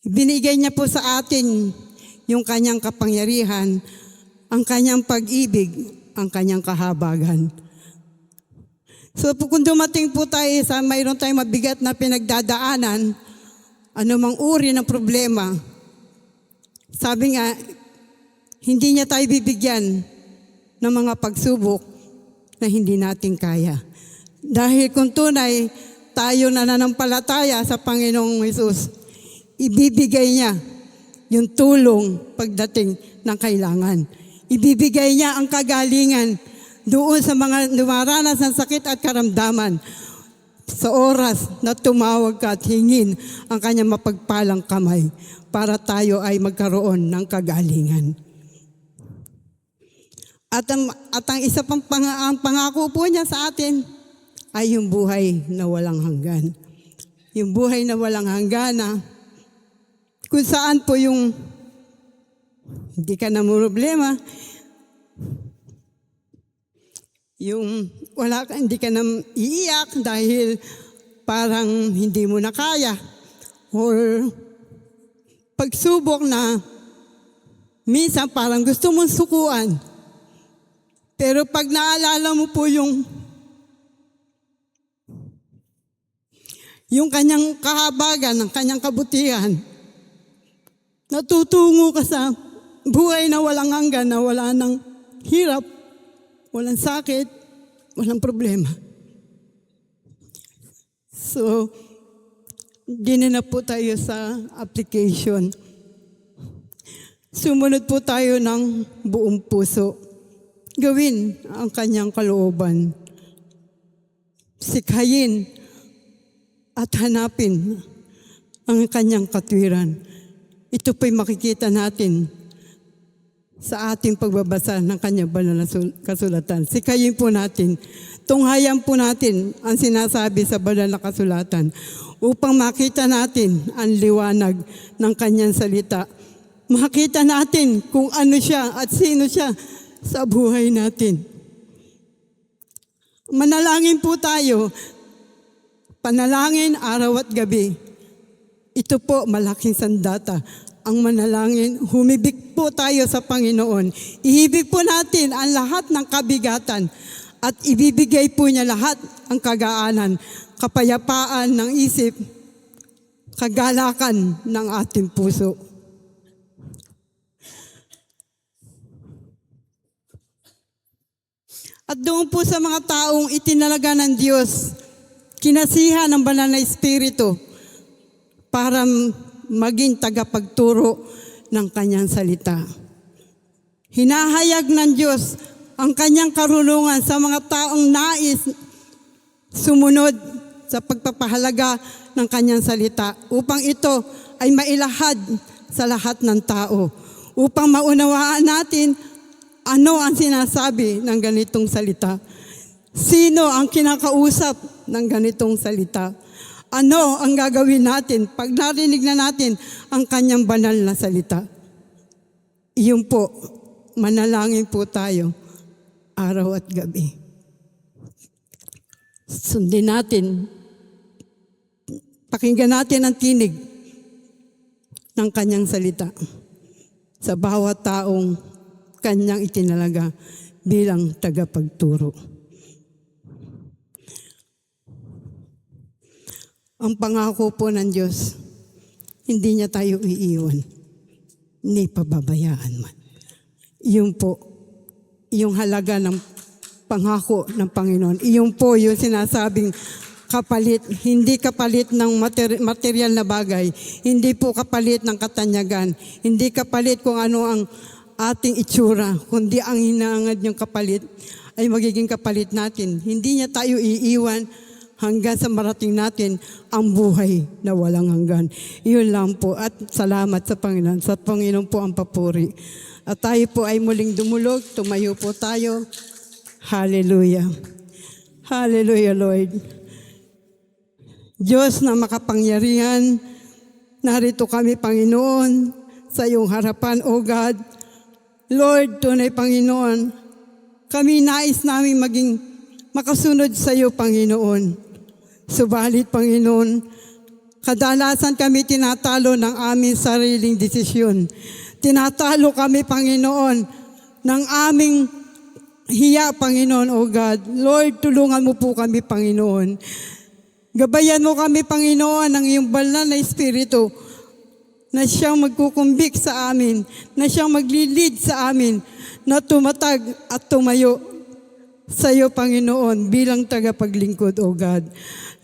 Binigay niya po sa atin yung kanyang kapangyarihan, ang kanyang pag-ibig, ang kanyang kahabagan. So kung dumating po tayo sa mayroon tayong mabigat na pinagdadaanan, anumang uri ng problema, sabi nga, hindi niya tayo bibigyan ng mga pagsubok na hindi natin kaya. Dahil kung tunay tayo nananampalataya sa Panginoong Hesus, ibibigay niya yung tulong pagdating ng kailangan. Ibibigay niya ang kagalingan doon sa mga lumaranas ng sakit at karamdaman. Sa oras na tumawag ka at hingin ang kanyang mapagpalang kamay para tayo ay magkaroon ng kagalingan. At ang isa pang pangako po niya sa atin ay yung buhay na walang hanggan. Yung buhay na walang hanggan na kung saan po yung hindi ka na problema, yung hindi ka na iiyak dahil parang hindi mo na kaya or pagsubok na minsan parang gusto mong sukuan. Pero pag naalala mo po yung kanyang kahabagan, ng kanyang kabutihan, natutungo ka sa buhay na walang hanggan, na wala ng hirap, walang sakit, walang problema. So, ginanap po tayo sa application. Sumunod po tayo ng buong puso. Gawin ang kanyang kalooban. Sikhayin at hanapin ang kanyang katwiran. Ito po'y makikita natin sa ating pagbabasa ng kanyang banal na kasulatan. Sikhayin po natin, tunghayan po natin ang sinasabi sa banal na kasulatan upang makita natin ang liwanag ng kanyang salita. Makita natin kung ano siya at sino siya sa buhay natin. Manalangin po tayo. Panalangin araw at gabi. Ito po malaking sandata. Ang manalangin, humibig po tayo sa Panginoon. Ihibig po natin ang lahat ng kabigatan at ibibigay po niya lahat ang kagaanan, kapayapaan ng isip, kagalakan ng ating puso. At doon po sa mga taong itinalaga ng Diyos, kinasihan ng banal na Espiritu para maging tagapagturo ng kanyang salita. Hinahayag ng Diyos ang kanyang karunungan sa mga taong nais sumunod sa pagpapahalaga ng kanyang salita upang ito ay mailahad sa lahat ng tao, upang maunawaan natin ano ang sinasabi ng ganitong salita. Sino ang kinakausap ng ganitong salita? Ano ang gagawin natin pag narinig na natin ang kanyang banal na salita? Iyon po, manalangin po tayo araw at gabi. Sundin natin, pakinggan natin ang tinig ng kanyang salita sa bawat taong kanyang itinalaga bilang tagapagturo. Ang pangako po ng Diyos, hindi niya tayo iiwan, ni pababayaan man. Iyon po, yung halaga ng pangako ng Panginoon. Iyon po yung sinasabing kapalit, hindi kapalit ng material na bagay, hindi po kapalit ng katanyagan, hindi kapalit kung ano ang ating itsura, kundi ang hinangad niyang kapalit ay magiging kapalit natin. Hindi niya tayo iiwan hanggang sa marating natin ang buhay na walang hanggan. Iyon lang po at salamat sa Panginoon. Sa Panginoon po ang papuri. At tayo po ay muling dumulog, tumayo po tayo. Hallelujah. Hallelujah, Lord. Diyos na makapangyarihan, narito kami, Panginoon, sa iyong harapan, O God. Lord, tunay Panginoon, kami nais namin maging makasunod sa iyo, Panginoon. Subalit, Panginoon, kadalasan kami tinatalo ng aming sariling desisyon. Tinatalo kami, Panginoon, ng aming hiya, Panginoon, O God. Lord, tulungan mo po kami, Panginoon. Gabayan mo kami, Panginoon, ng iyong banal na Espiritu na siyang magkukumbik sa amin, na siyang maglilid sa amin, na tumatag at tumayo sa iyo, Panginoon, bilang tagapaglingkod, O God.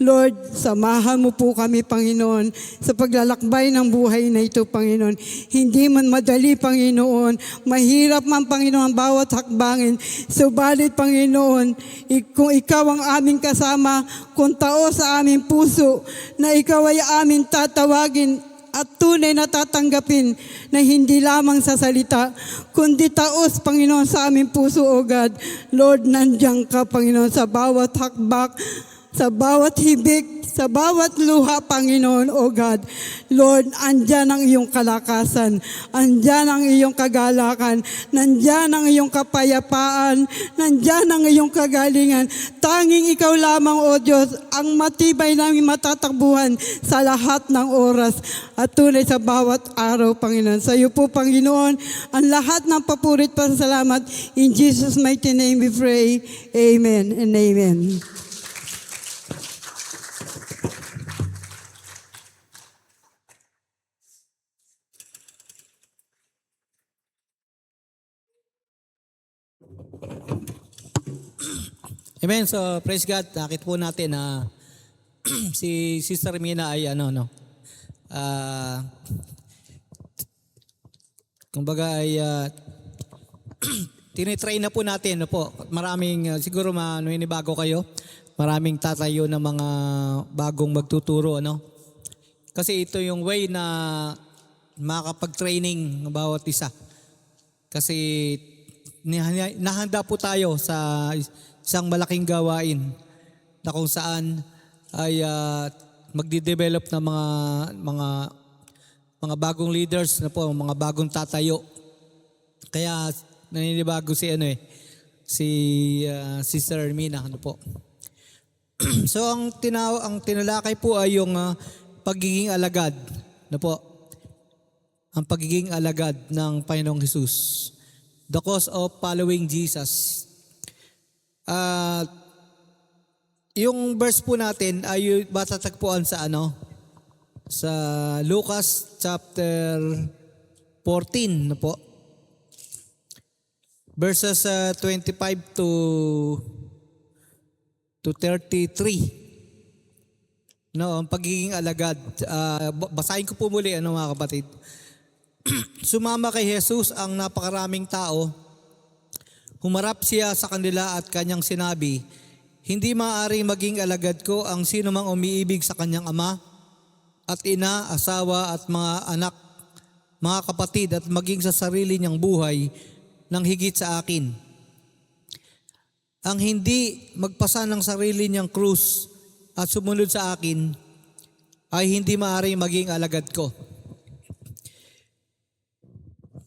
Lord, samahan mo po kami, Panginoon, sa paglalakbay ng buhay na ito, Panginoon. Hindi man madali, Panginoon. Mahirap man, Panginoon, bawat hakbangin. Subalit, Panginoon, kung ikaw ang aming kasama, kung tao sa aming puso, na ikaw ay aming tatawagin at tunay na tatanggapin na hindi lamang sa salita, kundi taos, Panginoon, sa aming puso, O God. Lord, nandiyan ka, Panginoon, sa bawat hakbak sa bawat hibik, sa bawat luha, Panginoon, O God. Lord, andyan ang iyong kalakasan, andyan ang iyong kagalakan, nandyan ang iyong kapayapaan, nandyan ang iyong kagalingan. Tanging ikaw lamang, O Diyos, ang matibay namin matatakbuhan sa lahat ng oras at tunay sa bawat araw, Panginoon. Sa iyo po, Panginoon, ang lahat ng papurit pa salamat. In Jesus' mighty name we pray. Amen and amen. Amen. So, praise God. Nakita po natin na si Sister Mina ay kumbaga ay tinitry na po natin po. Maraming siguro bago kayo. Maraming tatayo ng mga bagong magtuturo Kasi ito yung way na makakapag-training ng bawat isa. Kasi nahanda po tayo sa isang malaking gawain na kung saan ay magde-develop ng mga bagong leaders mga bagong tatayo. Kaya naninibago si Sister Mina po. So ang tinalakay po ay yung pagiging alagad po. Ang pagiging alagad ng Panginoong Hesus. The cause of following Jesus. Yung verse po natin ay matatagpuan sa sa Lucas chapter 14 po. Verses 25 to 33. Ang pagiging alagad. Basahin ko po muli mga kapatid. Sumama kay Jesus ang napakaraming tao. Humarap siya sa kanila at kanyang sinabi, "Hindi maaaring maging alagad ko ang sino mang umiibig sa kanyang ama at ina, asawa at mga anak, mga kapatid at maging sa sarili niyang buhay nang higit sa akin. Ang hindi magpasa ng sarili niyang krus at sumunod sa akin ay hindi maaaring maging alagad ko."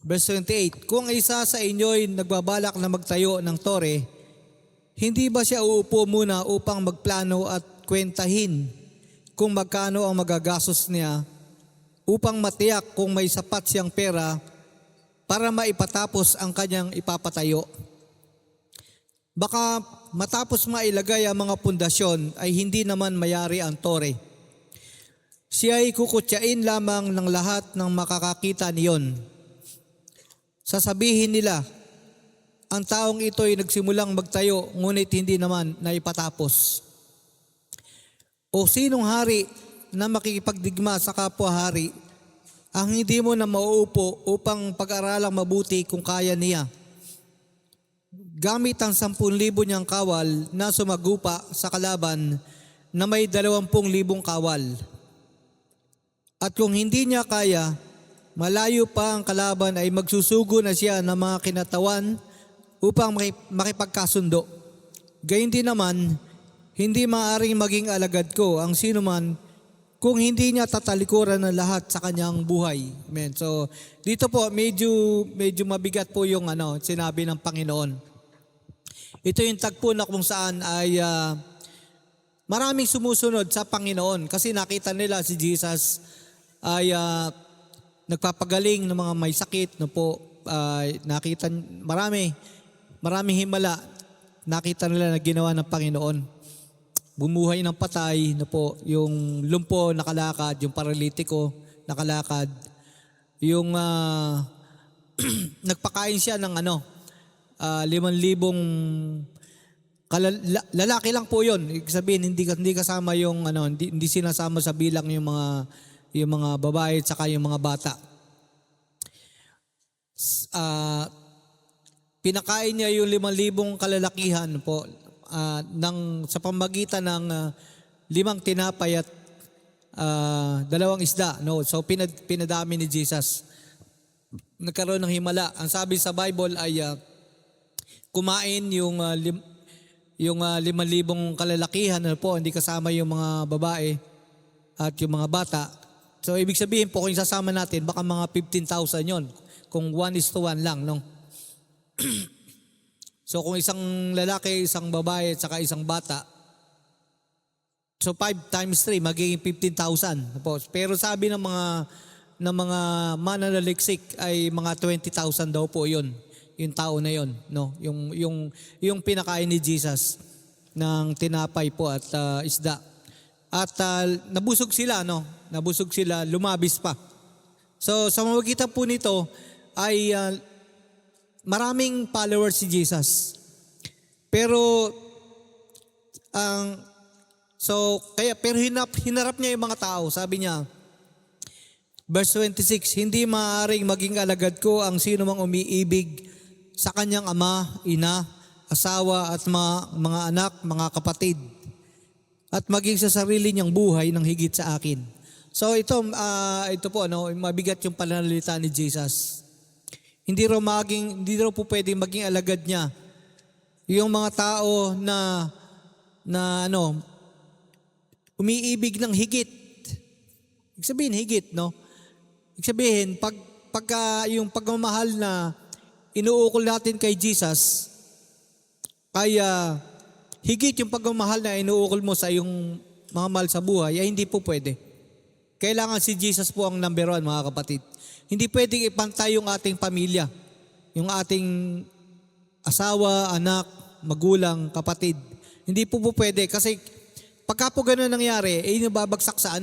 Verse 28, kung isa sa inyo'y nagbabalak na magtayo ng tore, hindi ba siya uupo muna upang magplano at kwentahin kung magkano ang magagastos niya upang matiyak kung may sapat siyang pera para maipatapos ang kanyang ipapatayo? Baka matapos mailagay ang mga pundasyon ay hindi naman mayari ang tore. Siya ay kukutyain lamang ng lahat ng makakakita niyon. Sasabihin nila, ang taong ito ay nagsimulang magtayo ngunit hindi naman naipatapos. O sinong hari na makikipagdigma sa kapwa-hari ang hindi mo na mauupo upang pag-aralang mabuti kung kaya niya? Gamit ang 10,000 niyang kawal na sumagupa sa kalaban na may 20,000 kawal. At kung hindi niya kaya, malayo pa ang kalaban ay magsusugo na siya ng mga kinatawan upang makipagkasundo. Gayun din naman, hindi maaaring maging alagad ko ang sino man kung hindi niya tatalikuran ng lahat sa kanyang buhay. Amen. So dito po medyo mabigat po yung sinabi ng Panginoon. Ito yung tagpo na kung saan ay maraming sumusunod sa Panginoon kasi nakita nila si Jesus ay nagpapagaling ng mga may sakit nakita maraming himala nakita nila na ginawa ng Panginoon. Bumuhay ng patay yung lumpo nakalakad, yung paralitiko nakalakad, yung nagpakain siya ng 5,000 lalaki lang po yun. Ibig sabihin hindi kasama yung hindi sinasama sa bilang yung mga babae at saka yung mga bata. Pinakain niya yung 5,000 kalalakihan sa pamagitan ng 5 tinapay at 2 isda. So pinadami ni Jesus. Nagkaroon ng himala. Ang sabi sa Bible ay kumain yung yung 5,000 kalalakihan, ano po, hindi kasama yung mga babae at yung mga bata. So ibig sabihin po, kung isasama natin, baka mga 15,000 yon kung 1:1 lang, no? So kung isang lalaki, isang babae, at saka isang bata, so 5 times 3, magiging 15,000. Po. Pero sabi ng mga mananaliksik ay mga 20,000 daw po yon, yung tao na yon, no? Yung pinakain ni Jesus ng tinapay po at isda. At nabusog sila, no? Nabusog sila, lumabis pa. So sa mamagitan po nito ay maraming followers si Jesus. Pero pero hinarap niya yung mga tao. Sabi niya, verse 26, hindi maaaring maging alagad ko ang sino mang umiibig sa kanyang ama, ina, asawa at mga anak, mga kapatid, at maging sa sarili niyang buhay ng higit sa akin. So ito po, mabigat yung pananalita ni Jesus. Hindi raw po pwedeng maging alagad niya yung mga tao na umiibig ng higit. Ibig sabihin higit, no? Ibig sabihin, pagka yung pagmamahal na inuukol natin kay Jesus, ay higit yung pagmamahal na inuukol mo sa iyong mga mahal sa buhay, ay hindi po pwede. Kailangan si Jesus po ang number 1, mga kapatid. Hindi pwedeng ipantay yung ating pamilya, yung ating asawa, anak, magulang, kapatid. Hindi po pwede kasi pagka po gano'n nangyari, nababagsak sa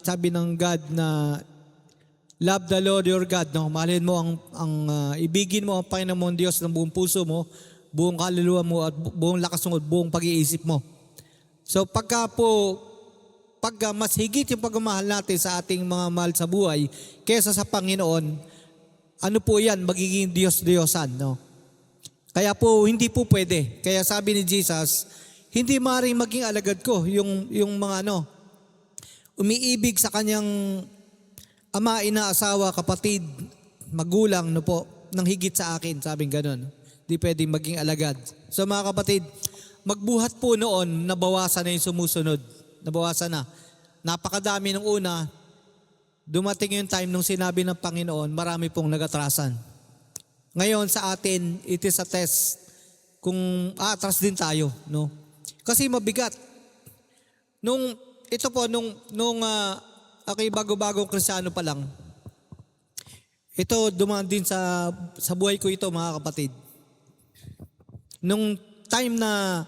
sabi ng God na love the Lord your God, no? Mahalin mo ibigin mo ang Panginoon Diyos ng buong puso mo, buong kaluluwa mo at buong lakas mo, buong pag-iisip mo. So pagka mas higit yung pagmamahal natin sa ating mga mahal sa buhay kaysa sa Panginoon, ano po yan? Magiging Diyos-Diyosan, no? Kaya po, hindi po pwede. Kaya sabi ni Jesus, hindi maaaring maging alagad ko yung mga umiibig sa kanyang ama, ina, asawa, kapatid, magulang, no po, nang higit sa akin, sabing ganun. Hindi pwedeng maging alagad. So mga kapatid, magbuhat po noon, nabawasan na yung sumusunod. Nabawasan na. Napakadami nung una, dumating yung time nung sinabi ng Panginoon, marami pong nagatrasan. Ngayon sa atin, it is a test kung atras din tayo, no? Kasi mabigat. Nung ako'y bago-bagong Kristiyano pa lang, ito dumaan din sa buhay ko ito, mga kapatid. Nung time na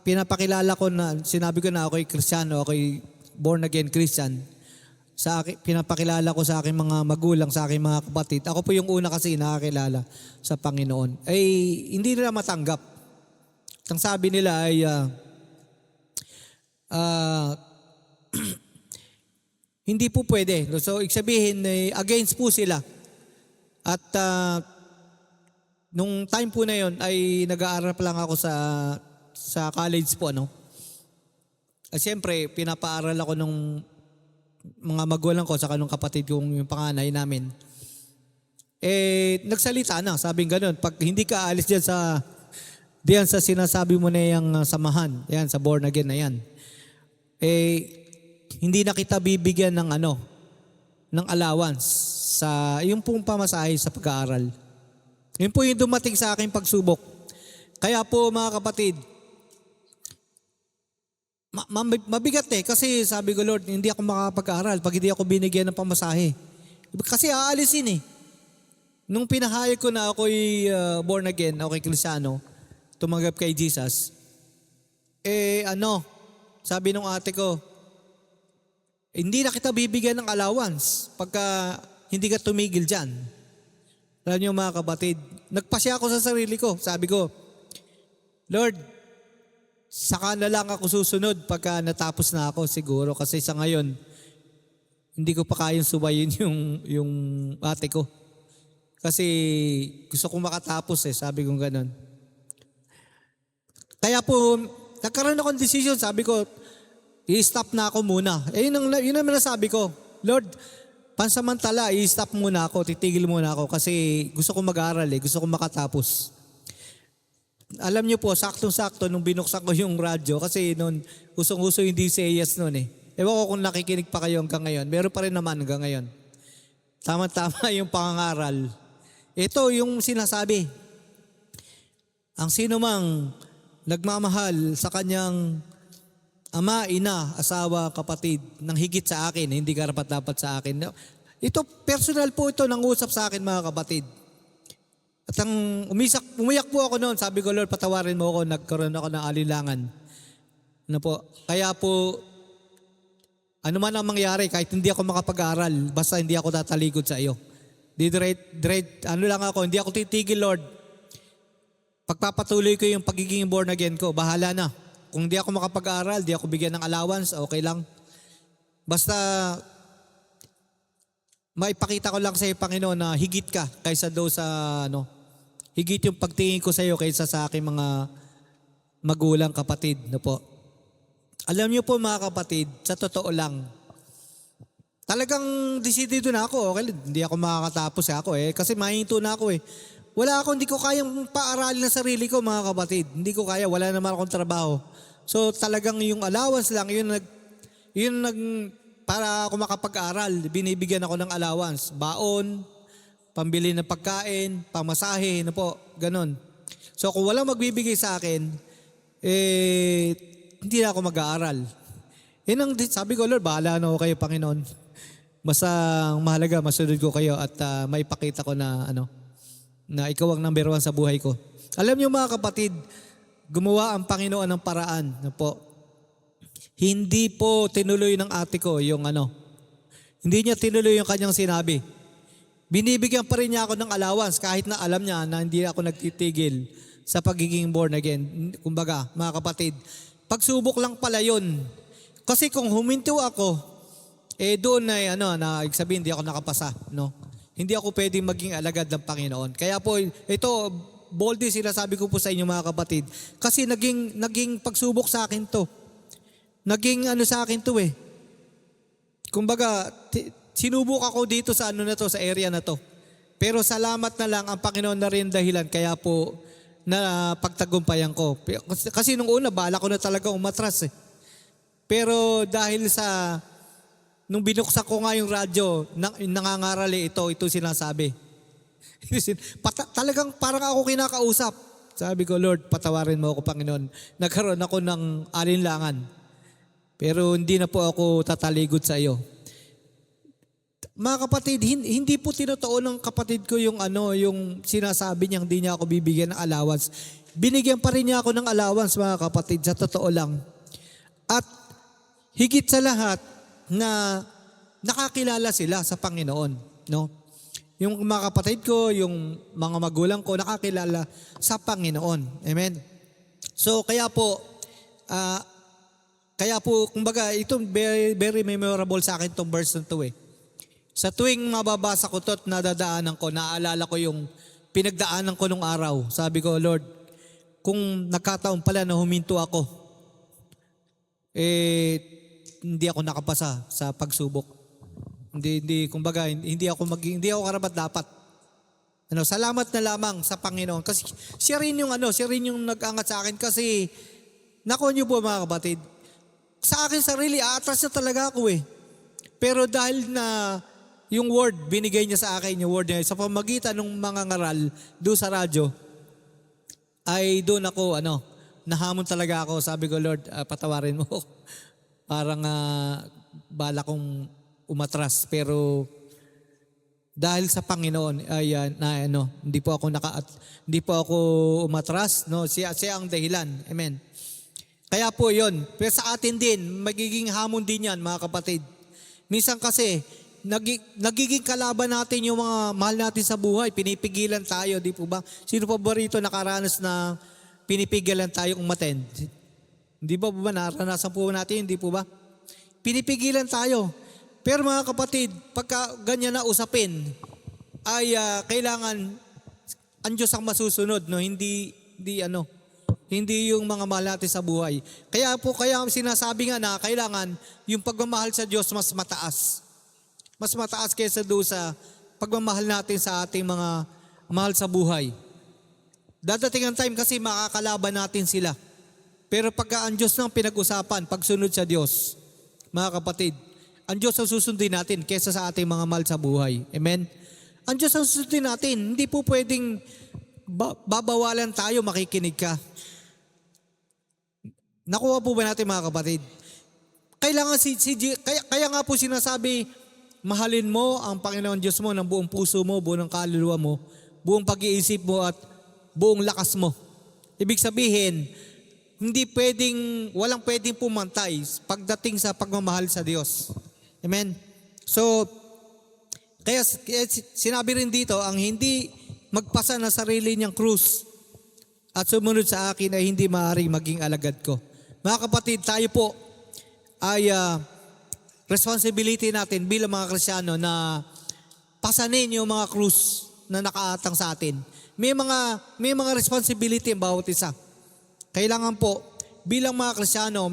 pinapakilala ko na sinabi ko na ako'y Kristiyano, ako'y born again Christian. Pinapakilala ko sa aking mga magulang, sa aking mga kapatid. Ako po yung una kasi nakakilala sa Panginoon. Ay hindi nila matanggap. Ang sabi nila ay hindi po pwede. So ibig sabihin against po sila. At nung time po na yon ay nag-aaral pa lang ako sa college po, no? At siyempre, pinapaaral ako nung mga magulang ko sa kanong kapatid kong yung panganay namin. Nagsalita na, sabing ganun. Pag hindi ka alis diyan sa sinasabi mo na yung samahan, yan, sa born again na yan, hindi na kita bibigyan ng allowance sa yung pong pamasahe sa pag-aaral. Yun po yung dumating sa aking pagsubok. Kaya po mga kapatid, mabigat kasi sabi ko, Lord, hindi ako makapag-aaral pag hindi ako binigyan ng pamasahe. Kasi aalisin eh. Nung pinahayag ko na ako'y born again, ako'y Kristiyano, tumanggap kay Jesus, sabi nung ate ko, hindi na kita bibigyan ng allowance pagka hindi ka tumigil dyan. Alam niyo mga kapatid, nagpasya ako sa sarili ko. Sabi ko, Lord, saka na lang ako susunod pagka natapos na ako siguro. Kasi sa ngayon, hindi ko pa kayang subayin yung ate ko. Kasi gusto kong makatapos sabi kong ganun. Kaya po, nagkaroon akong decision. Sabi ko, i-stop na ako muna. Yun naman nasabi ko, Lord, pansamantala, i-stop muna ako, titigil muna ako kasi gusto ko mag-aral gusto ko makatapos. Alam niyo po, saktong-sakto nung binuksan ko yung radyo kasi noon usong-uso yung DCAS noon Ewan ko kung nakikinig pa kayo hanggang ngayon. Meron pa rin naman hanggang ngayon. Tama-tama yung pangangaral. Ito yung sinasabi. Ang sino mang nagmamahal sa kanyang ama, ina, asawa, kapatid, nang higit sa akin, hindi karapat-dapat sa akin. Ito, personal po ito nang usap sa akin mga kapatid. At umiyak po ako noon. Sabi ko, Lord, patawarin mo ako. Nagkaroon ako ng alinlangan. Kaya po, ano man ang mangyari, kahit hindi ako makapag-aral, basta hindi ako tatalikod sa iyo. Hindi ako titigil, Lord. Pagpapatuloy ko yung pagiging born again ko, bahala na. Kung hindi ako makapag-aral, di ako bigyan ng allowance, okay lang. Basta, maipakita ko lang sa iyo, Panginoon, na higit ka kaysa daw sa, higit yung pagtingin ko sa iyo kaysa sa aking mga magulang, kapatid. Alam niyo po mga kapatid, sa totoo lang, talagang decidido na ako. Okay, hindi ako makakatapos kasi mahinto na ako hindi ko kayang paaralin na sarili ko mga kapatid. Hindi ko kaya, wala naman akong trabaho. So talagang yung allowance lang, para ako makapag-aral, binibigyan ako ng allowance. Baon, pambili ng pagkain, pamasahe, ganon. So kung walang magbibigay sa akin, hindi na ako mag-aaral. Sabi ko, Lord, bahala na ako kayo, Panginoon. Basta mahalaga, masunod ko kayo at maipakita ko na ikaw ang number 1 sa buhay ko. Alam niyo mga kapatid, gumawa ang Panginoon ng paraan. Hindi po tinuloy ng ate ko yung Hindi niya tinuloy yung kanyang sinabi. Binibigyan pa rin niya ako ng allowance kahit na alam niya na hindi ako nagtitigil sa pagiging born again. Kumbaga, mga kapatid, pagsubok lang pala yun. Kasi kung huminto ako, doon na sabihin, hindi ako nakapasa. Hindi ako pwedeng maging alagad ng Panginoon. Kaya po, ito, boldly sinasabi ko po sa inyo mga kapatid. Kasi naging pagsubok sa akin to. Naging sa akin to Kumbaga, sinubok ako dito sa sa area na to. Pero salamat na lang ang Panginoon na rin dahilan. Kaya po, na pagtagumpayan ko. Kasi nung una, bala ko na talaga umatras Pero dahil nung binuksan ko nga yung radyo, nangangaral ito sinasabi. Talagang parang ako kinakausap. Sabi ko, Lord, patawarin mo ako, Panginoon. Nagkaroon ako ng alinlangan. Pero hindi na po ako tataligod sa iyo. Mga kapatid, hindi po tinotoo ng kapatid ko yung sinasabi niya, hindi niya ako bibigyan ng allowance. Binigyan pa rin niya ako ng allowance, mga kapatid, sa totoo lang. At higit sa lahat, na nakakilala sila sa Panginoon. Yung mga kapatid ko, yung mga magulang ko, nakakilala sa Panginoon. Amen? So, kaya po, kumbaga, ito very, very memorable sa akin itong verse na ito Sa tuwing mababasa ko ito at nadadaanan ko, naaalala ko yung pinagdaanan ko nung araw. Sabi ko, Lord, kung nagkataon pala na huminto ako, hindi ako nakapasa sa pagsubok. Hindi ako karapat-dapat. Salamat na lamang sa Panginoon. Kasi siya rin yung nag-angat sa akin kasi, nako niyo po mga kapatid, sa akin sarili, aatras na talaga ako Pero dahil na yung word, binigay niya sa akin, yung word niya, sa pamagitan ng mga ngaral doon sa radyo, ay doon ako, nahamon talaga ako. Sabi ko, Lord, patawarin mo. Parang bala kong umatras. Pero dahil sa Panginoon, hindi po ako umatras. Siya ang dahilan. Amen. Kaya po yun. Pero sa atin din, magiging hamon din yan, mga kapatid. Minsan kasi, nagiging kalaban natin yung mga mahal natin sa buhay. Pinipigilan tayo, di po ba? Sino pa ba rito nakaranas na pinipigilan tayo umattend? Hindi ba naranasan po natin, hindi po ba? Pinipigilan tayo. Pero mga kapatid, pagka ganyan na usapin, ay kailangan ang Diyos ang masusunod, hindi yung mga mahal natin sa buhay. Kaya sinasabi nga na kailangan yung pagmamahal sa Diyos mas mataas. Mas mataas kaysa doon sa pagmamahal natin sa ating mga mahal sa buhay. Dadating ang time kasi makakalaban natin sila. Pero pagka ang Diyos nang pinag-usapan, pagsunod sa Diyos, mga kapatid, ang Diyos ang susundin natin kaysa sa ating mga mahal sa buhay. Amen? Ang Diyos ang susundin natin. Hindi po pwedeng babawalan tayo, makikinig ka. Nakuha po ba natin mga kapatid? Kailangan kaya nga po sinasabi, mahalin mo ang Panginoon Diyos mo ng buong puso mo, buong kaluluwa mo, buong pag-iisip mo at buong lakas mo. Ibig sabihin, walang pwedeng pumantay pagdating sa pagmamahal sa Diyos. Amen? So, kaya sinabi rin dito, ang hindi magpasa ng sarili niyang krus at sumunod sa akin ay hindi maaaring maging alagad ko. Mga kapatid, tayo po ay responsibility natin bilang mga Kristiyano na pasanin yung mga krus na nakaatang sa atin. May mga responsibility ang bawat isa. Kailangan po, bilang mga Kristiyano,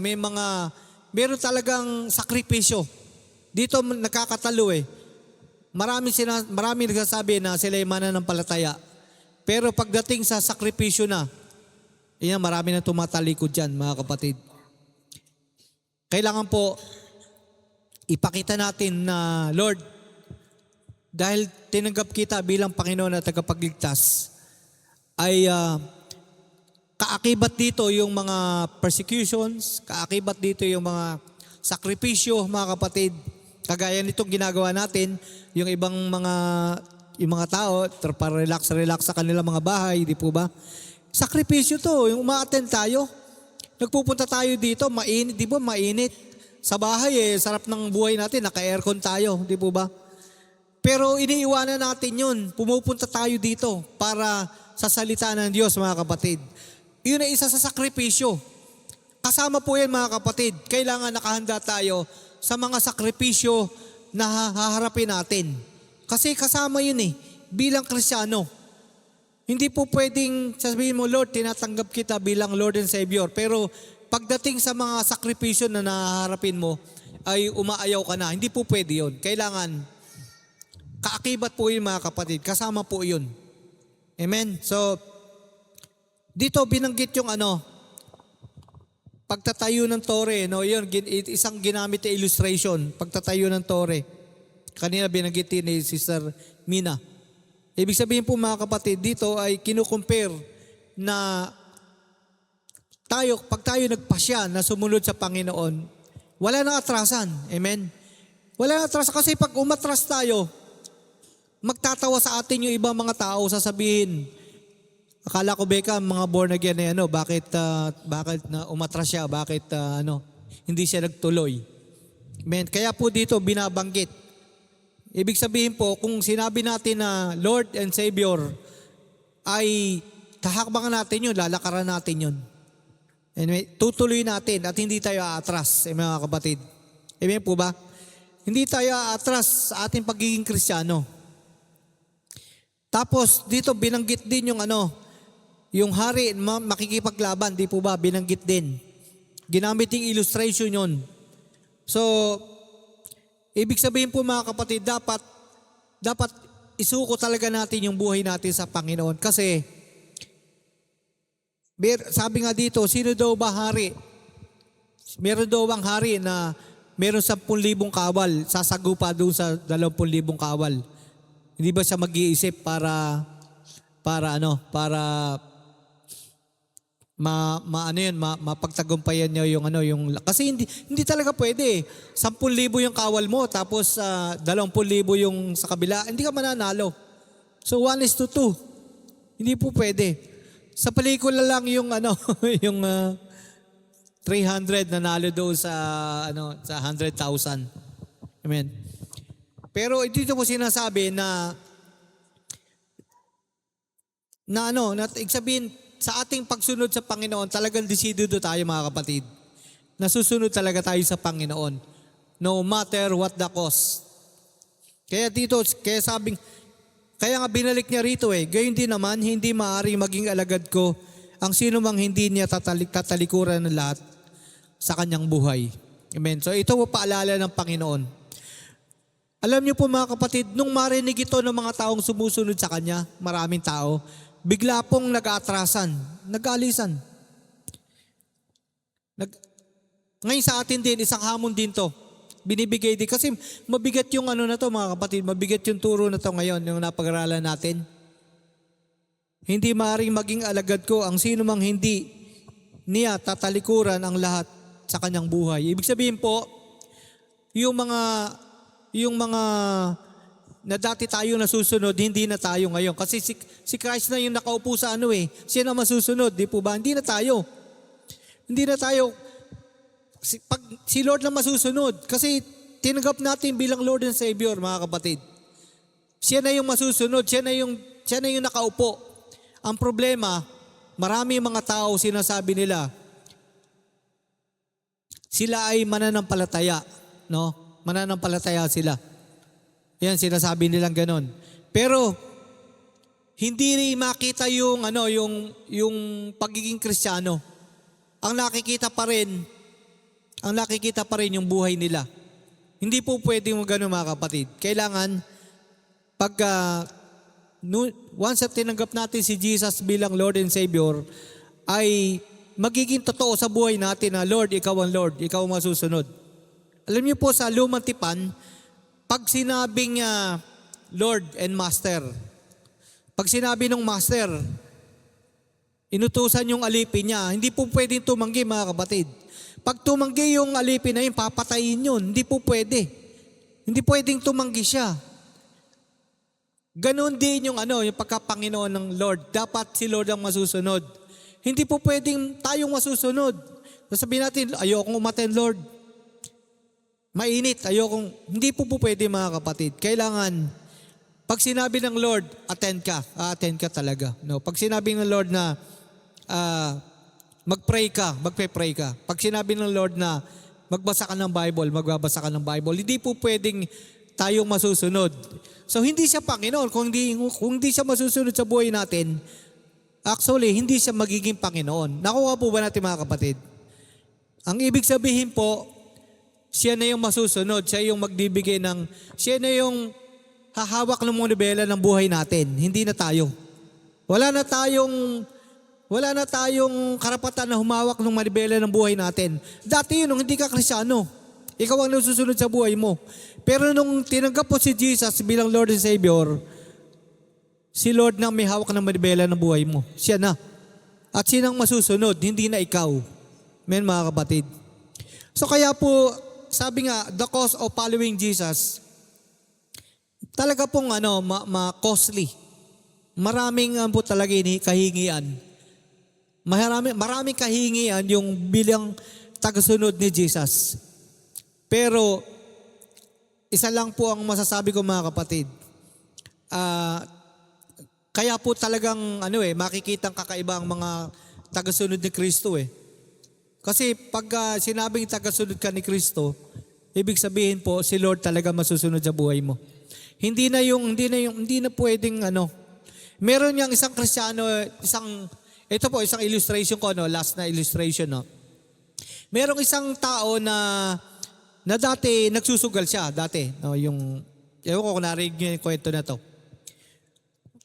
meron talagang sakripisyo. Dito nakakatalo eh. Marami nagsasabi na sila ay mananampalataya. Pero pagdating sa sakripisyo na, marami na tumatalikod dyan, mga kapatid. Kailangan po, ipakita natin na, Lord, dahil tinanggap kita bilang Panginoon at tagapagligtas, ay kaakibat dito yung mga persecutions, kaakibat dito yung mga sakripisyo, mga kapatid. Kagaya nitong ginagawa natin, yung mga tao, para relax sa kanilang mga bahay, di po ba? Sakripisyo to, yung uma-attend tayo. Nagpupunta tayo dito, mainit, di ba? Mainit. Sa bahay sarap ng buhay natin, naka-aircon tayo, di po ba? Pero iniiwanan natin yun. Pumupunta tayo dito para sa salita ng Diyos, mga kapatid. Yun ay isa sa sakripisyo. Kasama po yan, mga kapatid. Kailangan nakahanda tayo sa mga sakripisyo na haharapin natin. Kasi kasama yun bilang Kristiyano. Hindi po pwedeng sabihin mo, Lord, tinatanggap kita bilang Lord and Savior. Pero pagdating sa mga sakripisyo na nahaharapin mo, ay umaayaw ka na. Hindi po pwede yun. Kailangan, kaakibat po yun, mga kapatid. Kasama po yun. Amen? So, dito binanggit yung pagtatayo ng tore. No? Yun, isang ginamit na illustration. Pagtatayo ng tore. Kanina binanggit ni Sister Mina. Ibig sabihin po, mga kapatid, dito ay kinukumpare na pag tayo nagpasya na sumunod sa Panginoon, wala nang atrasan. Amen? Wala nang atrasan kasi pag umatras tayo, magtatawa sa atin yung ibang mga tao, sasabihin, akala ko Beka, mga born again bakit na umatras siya, bakit hindi siya nagtuloy. Amen? Kaya po dito binabanggit. Ibig sabihin po, kung sinabi natin na Lord and Savior, ay tahakbangan natin yun, lalakaran natin yun. Anyway, tutuloy natin at hindi tayo aatras, mga kapatid. Amen po ba? Hindi tayo aatras sa ating pagiging Kristiyano. Tapos dito binanggit din yung hari makikipaglaban, di po ba? Binanggit din. Ginamit yung illustration yun. So, ibig sabihin po, mga kapatid, dapat isuko talaga natin yung buhay natin sa Panginoon. Kasi, sabi nga dito, sino daw ba hari? Meron daw bang hari na meron 10,000 kawal, sasagupa doon sa 20,000 kawal? Hindi ba siya mag-iisip para mapagtagumpayan niya yung kasi hindi talaga pwede. 10,000 yung kawal mo tapos 20,000 yung sa kabila, hindi ka mananalo. So 1:2. Hindi po pwede. Sa pelikula lang yung yung 300 nanalo doon sa 100,000. Amen. Pero dito po sinasabi na sabihin, sa ating pagsunod sa Panginoon, talagang desidido tayo, mga kapatid. Nasusunod talaga tayo sa Panginoon. No matter what the cost. Kaya nga binalik niya rito gayon din naman, hindi maaaring maging alagad ko ang sino mang hindi niya tatalikuran ng lahat sa kanyang buhay. Amen. So ito po paalala ng Panginoon. Alam niyo po mga kapatid, nung marinig ito ng mga taong sumusunod sa kanya, maraming tao, bigla pong nag-aatrasan, nag-aalisan. Ngayon sa atin din, isang hamon din to. Binibigay din. Kasi mabigat yung ano na to mga kapatid, mabigat yung turo na to ngayon, yung napag-aralan natin. Hindi maaaring maging alagad ko ang sino mang hindi niya tatalikuran ang lahat sa kanyang buhay. Ibig sabihin po, yung mga na dati tayo nasusunod, hindi na tayo ngayon. Kasi si Christ na yung nakaupo sa ano eh. Siya na masusunod, di po ba? Hindi na tayo. Hindi na tayo. Si Lord na masusunod. Kasi tinanggap natin bilang Lord and Savior, mga kapatid. Siya na yung masusunod. Siya na yung nakaupo. Ang problema, marami mga tao sinasabi nila, sila ay mananampalataya. No? Mananampalataya sila. Yan, sinasabi nilang ganon. Pero, hindi rin makita yung pagiging Kristiyano. Ang nakikita pa rin yung buhay nila. Hindi po pwedeng gano'n mga kapatid. Kailangan, once at tinanggap natin si Jesus bilang Lord and Savior, ay magiging totoo sa buhay natin na, Lord, ikaw ang Lord, ikaw ang masusunod. Alam niyo po sa Lumang Tipan, pag sinabing Lord and Master, pag sinabi ng Master, inutusan yung alipin niya, hindi po pwedeng tumanggi mga kapatid. Pag tumanggi yung alipin na yun, papatayin yun. Hindi po pwede. Hindi pwedeng tumanggi siya. Ganon din yung pagkapanginoon ng Lord. Dapat si Lord ang masusunod. Hindi po pwedeng tayong masusunod. Sabihin natin, ayokong umaten Lord. Mainit, hindi po pwede mga kapatid. Kailangan, pag sinabi ng Lord, attend ka talaga. No? Pag sinabi ng Lord na mag-pray ka, magpe-pray ka. Pag sinabi ng Lord na magbasa ka ng Bible, magbabasa ka ng Bible. Hindi po pwedeng tayong masusunod. So hindi siya Panginoon. Kung hindi siya masusunod sa buhay natin, actually, hindi siya magiging Panginoon. Nakuha po ba natin mga kapatid? Ang ibig sabihin po, siya na yung masusunod, siya yung magbibigay siya na yung hahawak ng mga nobela ng buhay natin, hindi na tayo. Wala na tayong karapatan na humawak ng manibela ng buhay natin. Dati yun, nung hindi ka Kristiyano, ikaw ang nasusunod sa buhay mo. Pero nung tinanggap po si Jesus bilang Lord and Savior, si Lord na may hawak ng manibela ng buhay mo. Siya na. At siya nang masusunod, hindi na ikaw. Amen mga kapatid. So kaya po, sabi nga, the cost of following Jesus, talaga pong costly. Maraming po talaga kahingian. Maraming kahingian yung bilang tagasunod ni Jesus. Pero, isa lang po ang masasabi ko mga kapatid. Kaya po talagang makikitang kakaiba ang mga tagasunod ni Kristo eh. Kasi pag sinabing tagasunod ka ni Kristo, ibig sabihin po si Lord talaga masusunod sa buhay mo. Hindi na pwedeng Meron yang isang Kristiyano, ito po isang illustration ko last na illustration Merong isang tao na dati nagsusugal siya dati, ewan ko kung narinig niyo yung kwento na to.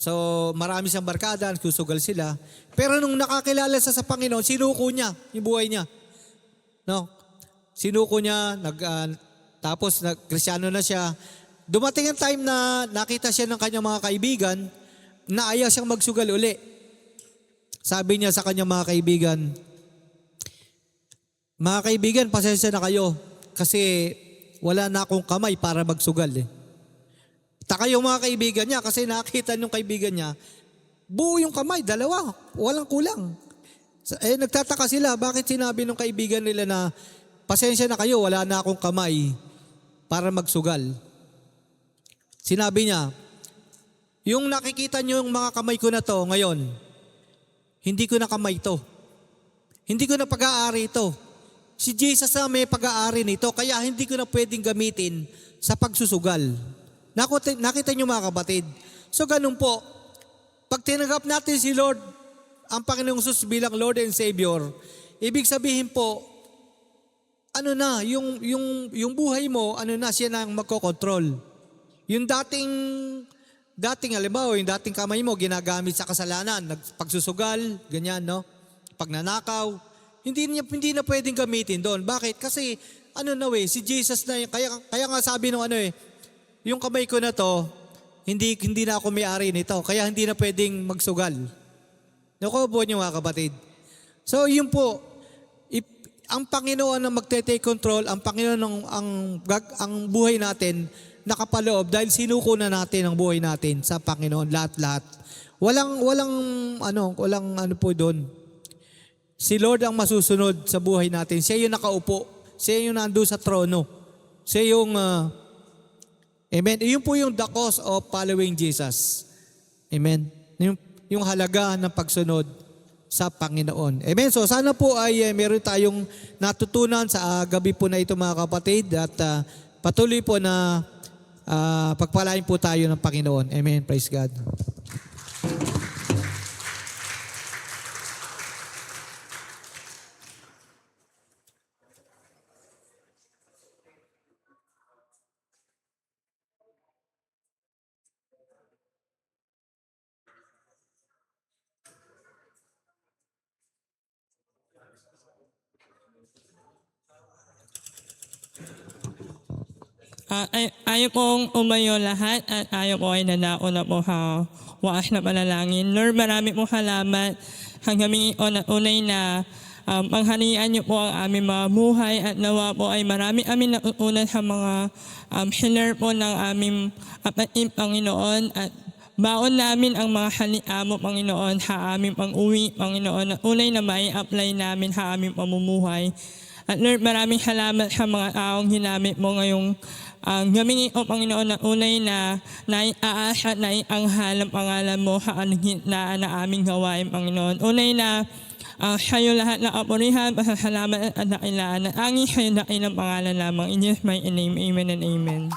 So, marami siyang barkada, nagsusugal sila. Pero nung nakakilala siya sa Panginoon, sinuko niya yung buhay niya. No? Sinuko niya, tapos Kristiyano na siya. Dumating ang time na nakita siya ng kanyang mga kaibigan, na ayaw siyang magsugal uli. Sabi niya sa kanyang mga kaibigan, pasensya na kayo kasi wala na akong kamay para magsugal eh. Taka yung mga kaibigan niya kasi nakita yung kaibigan niya, buo yung kamay, dalawa, walang kulang. Nagtataka sila, bakit sinabi ng kaibigan nila na pasensya na kayo, wala na akong kamay para magsugal. Sinabi niya, yung nakikita niyo yung mga kamay ko na to ngayon, hindi ko na kamay to. Hindi ko na pag-aari ito. Si Jesus na may pag-aari nito, kaya hindi ko na pwedeng gamitin sa pagsusugal. Nakita niyo mga kapatid. So ganun po, pag tinanggap natin si Lord, ang Panginoong Jesus bilang Lord and Savior, ibig sabihin po, yung buhay mo, siya na ang magkokontrol. Yung dating halimbawa, yung dating kamay mo ginagamit sa kasalanan, pagsusugal, ganyan, no? Pagnanakaw, hindi na pwedeng gamitin doon. Bakit? Kasi si Jesus na yun. Kaya nga sabi nung yung kamay ko na to, hindi na ako may-ari nito. Kaya hindi na pwedeng magsugal. Nakuha po niyo mga kapatid. So yun po, ang Panginoon ang magte-take control, ang Panginoon ang buhay natin nakapaloob dahil sinuko na natin ang buhay natin sa Panginoon lahat-lahat. Walang ano po doon. Si Lord ang masusunod sa buhay natin. Siya yung nakaupo. Siya yung nando sa trono. Siya yung amen. Yun po yung the cause of following Jesus. Amen. Yung halaga ng pagsunod sa Panginoon. Amen. So sana po ay meron tayong natutunan sa gabi po na ito mga kapatid at patuloy po na pagpalain po tayo ng Panginoon. Amen. Praise God. Ayaw kong umayo lahat at ayaw ko ay nanauna po ha waas na panalangin. Lord, marami po salamat hanggang unay na pangharian niyo po ang aming mga buhay at nawa po ay marami amin natutunan sa mga healer po ng aming kapatid, Panginoon, at baon namin ang mga haliamo, Panginoon, sa aming pang-uwi, Panginoon, at unay na may apply namin sa aming pamumuhay. At Lord, maraming salamat sa mga taong ginamit mo ngayong gamingi o Panginoon na unay na naiaasa na ianghal ang pangalan mo sa gitna na aming gawain, Panginoon. Unay na sa'yo lahat na kapurihan, pasasalamat at dakilaan at angin sa'yo dakilang pangalan lamang. In Jesus' mighty name, amen and amen.